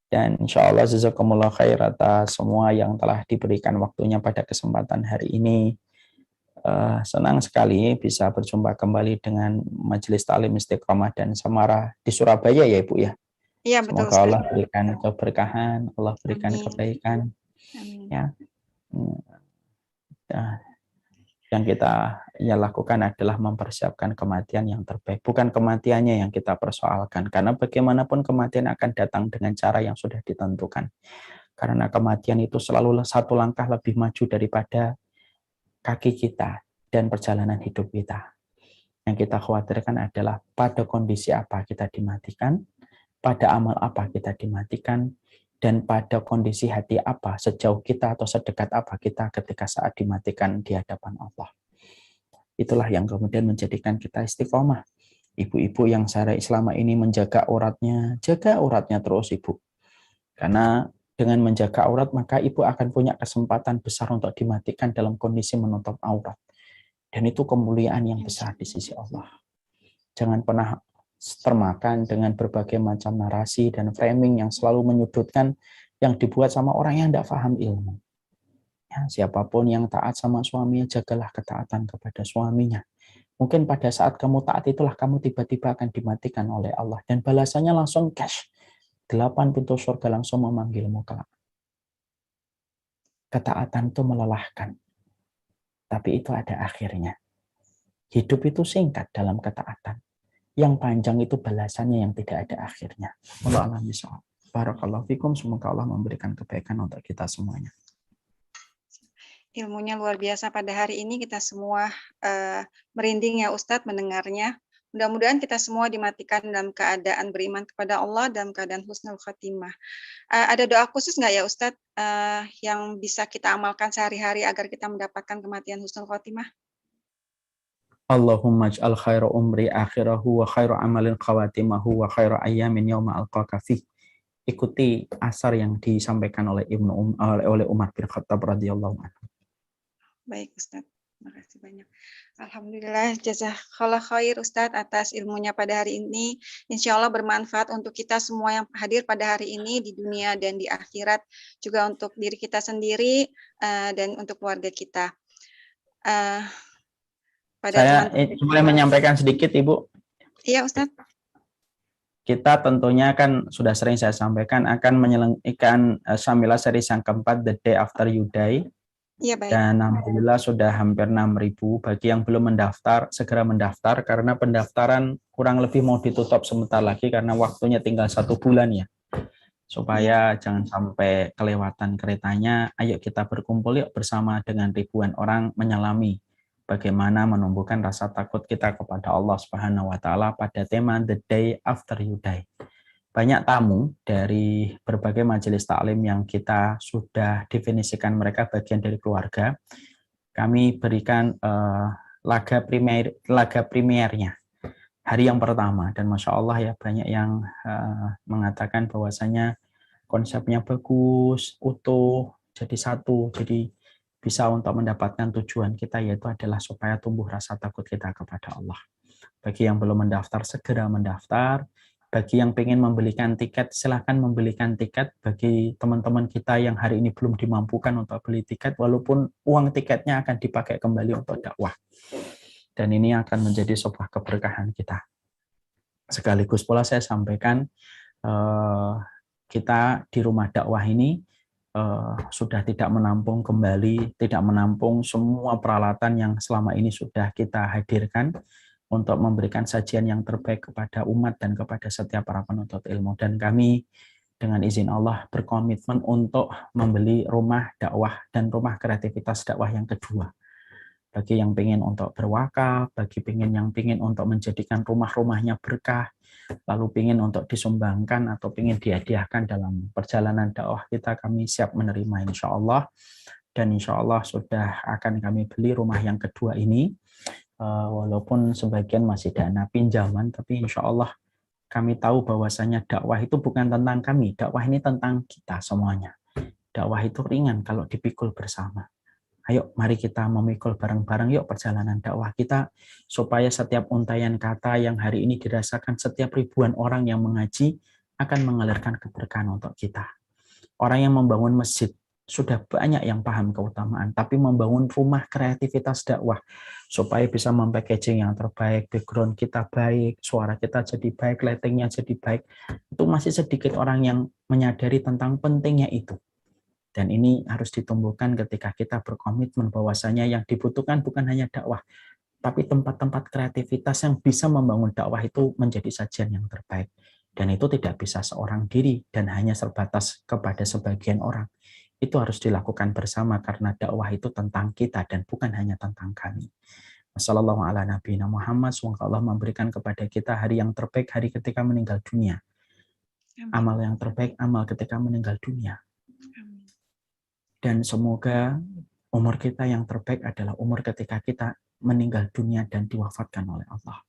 Dan insya Allah jazakumullah khair atas semua yang telah diberikan waktunya pada kesempatan hari ini. Senang sekali bisa berjumpa kembali dengan Majelis Ta'lim Istiqomah dan Samarah di Surabaya ya Ibu ya. Iya betul. Semoga Allah berikan keberkahan, Allah berikan kebaikan. Amin. Ya. Yang kita lakukan adalah mempersiapkan kematian yang terbaik. Bukan kematiannya yang kita persoalkan. Karena bagaimanapun kematian akan datang dengan cara yang sudah ditentukan. Karena kematian itu selalu satu langkah lebih maju daripada kaki kita dan perjalanan hidup kita. Yang kita khawatirkan adalah pada kondisi apa kita dimatikan, pada amal apa kita dimatikan, dan pada kondisi hati apa, sejauh kita atau sedekat apa kita ketika saat dimatikan di hadapan Allah. Itulah yang kemudian menjadikan kita istiqomah. Ibu-ibu yang sehari selama ini menjaga auratnya, jaga auratnya terus Ibu. Karena dengan menjaga aurat, maka Ibu akan punya kesempatan besar untuk dimatikan dalam kondisi menutup aurat. Dan itu kemuliaan yang besar di sisi Allah. Jangan pernah termakan dengan berbagai macam narasi dan framing yang selalu menyudutkan, yang dibuat sama orang yang tidak paham ilmu. Ya, siapapun yang taat sama suaminya, jagalah ketaatan kepada suaminya. Mungkin pada saat kamu taat itulah kamu tiba-tiba akan dimatikan oleh Allah. Dan balasannya langsung cash. 8 pintu surga langsung memanggilmu kelak. Ketaatan itu melelahkan. Tapi itu ada akhirnya. Hidup itu singkat dalam ketaatan. Yang panjang itu balasannya yang tidak ada akhirnya. Wallahu a'lam bishawab. Barakallahu fikum, semoga Allah memberikan kebaikan untuk kita semuanya. Ilmunya luar biasa pada hari ini, kita semua merinding ya Ustadz mendengarnya. Mudah-mudahan kita semua dimatikan dalam keadaan beriman kepada Allah, dalam keadaan husnul khotimah. Ada doa khusus nggak ya Ustadz yang bisa kita amalkan sehari-hari agar kita mendapatkan kematian husnul khotimah? Allahumma ij'al khairu umri akhirahu wa khairu amalin khawatimahu wa khairu ayyamin yawma alqaka fih. Ikuti asar yang disampaikan oleh oleh Umar bin Khattab radhiyallahu anhu. Baik Ustaz. Terima kasih banyak. Alhamdulillah, jazakallah khair Ustadz atas ilmunya pada hari ini. Insya Allah bermanfaat untuk kita semua yang hadir pada hari ini di dunia dan di akhirat, juga untuk diri kita sendiri dan untuk keluarga kita. Pada Saya teman-teman. boleh menyampaikan sedikit, Ibu. Iya Ustadz. Kita tentunya kan sudah sering saya sampaikan akan menyelenggarakan Syamilah series yang keempat, The Day After You Die. Iya baik. Dan alhamdulillah sudah hampir 6.000. Bagi yang belum mendaftar, segera mendaftar karena pendaftaran kurang lebih mau ditutup sebentar lagi karena waktunya tinggal 1 bulan ya. Supaya jangan sampai kelewatan keretanya, ayo kita berkumpul yuk bersama dengan ribuan orang menyelami bagaimana menumbuhkan rasa takut kita kepada Allah Subhanahu wa taala pada tema The Day After You Die. Banyak tamu dari berbagai majelis taklim yang kita sudah definisikan mereka bagian dari keluarga. Kami berikan laga premiernya hari yang pertama, dan Masya Allah ya banyak yang mengatakan bahwasanya konsepnya bagus, utuh, jadi satu, jadi bisa untuk mendapatkan tujuan kita, yaitu adalah supaya tumbuh rasa takut kita kepada Allah. Bagi yang belum mendaftar, segera mendaftar. Bagi yang ingin membelikan tiket, silahkan membelikan tiket. Bagi teman-teman kita yang hari ini belum dimampukan untuk beli tiket, walaupun uang tiketnya akan dipakai kembali untuk dakwah. Dan ini akan menjadi sebuah keberkahan kita. Sekaligus pula saya sampaikan, kita di rumah dakwah ini sudah tidak menampung kembali, tidak menampung semua peralatan yang selama ini sudah kita hadirkan untuk memberikan sajian yang terbaik kepada umat dan kepada setiap para penuntut ilmu. Dan kami dengan izin Allah berkomitmen untuk membeli rumah dakwah dan rumah kreativitas dakwah yang kedua. Bagi yang ingin untuk berwakaf, bagi yang ingin untuk menjadikan rumah-rumahnya berkah, lalu ingin untuk disumbangkan atau ingin dihadiahkan dalam perjalanan dakwah kita, kami siap menerima insya Allah. Dan insya Allah sudah akan kami beli rumah yang kedua ini. Walaupun sebagian masih dana pinjaman, tapi insya Allah kami tahu bahwasanya dakwah itu bukan tentang kami, dakwah ini tentang kita semuanya. Dakwah itu ringan kalau dipikul bersama. Ayo mari kita memikul bareng-bareng yuk perjalanan dakwah kita, supaya setiap untayan kata yang hari ini dirasakan setiap ribuan orang yang mengaji akan mengalirkan keberkahan untuk kita. Orang yang membangun masjid sudah banyak yang paham keutamaan, tapi membangun rumah kreativitas dakwah supaya bisa mempackaging yang terbaik, background kita baik, suara kita jadi baik, lightingnya jadi baik, itu masih sedikit orang yang menyadari tentang pentingnya itu. Dan ini harus ditumbuhkan ketika kita berkomitmen bahwasanya yang dibutuhkan bukan hanya dakwah, tapi tempat-tempat kreativitas yang bisa membangun dakwah itu menjadi sajian yang terbaik. Dan itu tidak bisa seorang diri dan hanya terbatas kepada sebagian orang. Itu harus dilakukan bersama karena dakwah itu tentang kita dan bukan hanya tentang kami. Wassallallahu ala nabiyina Muhammad. Semoga Allah memberikan kepada kita hari yang terbaik, hari ketika meninggal dunia. Amal yang terbaik, amal ketika meninggal dunia. Dan semoga umur kita yang terbaik adalah umur ketika kita meninggal dunia dan diwafatkan oleh Allah.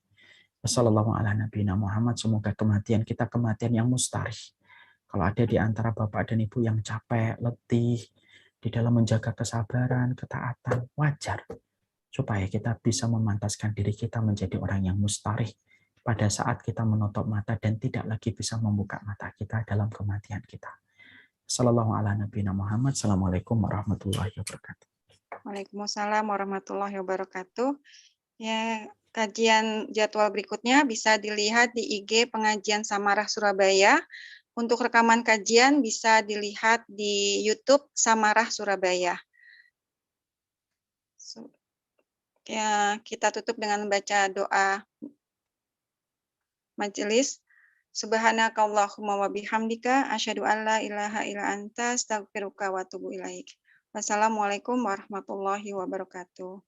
Wassallallahu ala nabiyina Muhammad. Semoga kematian kita kematian yang mustarih. Kalau ada di antara Bapak dan Ibu yang capek, letih, di dalam menjaga kesabaran, ketaatan, wajar. Supaya kita bisa memantaskan diri kita menjadi orang yang mustarih pada saat kita menutup mata dan tidak lagi bisa membuka mata kita dalam kematian kita. Sallallahu ala nabiyina Muhammad. Assalamualaikum warahmatullahi wabarakatuh. Waalaikumsalam warahmatullahi wabarakatuh. Ya, kajian jadwal berikutnya bisa dilihat di IG Pengajian Samarah Surabaya. Untuk rekaman kajian bisa dilihat di YouTube Samarah Surabaya. Ya, kita tutup dengan membaca doa majelis. Subhanakallahumma wa bihamdika asyhadu an la ilaha illa anta astaghfiruka wa atubu ilaik. Wassalamualaikum warahmatullahi wabarakatuh.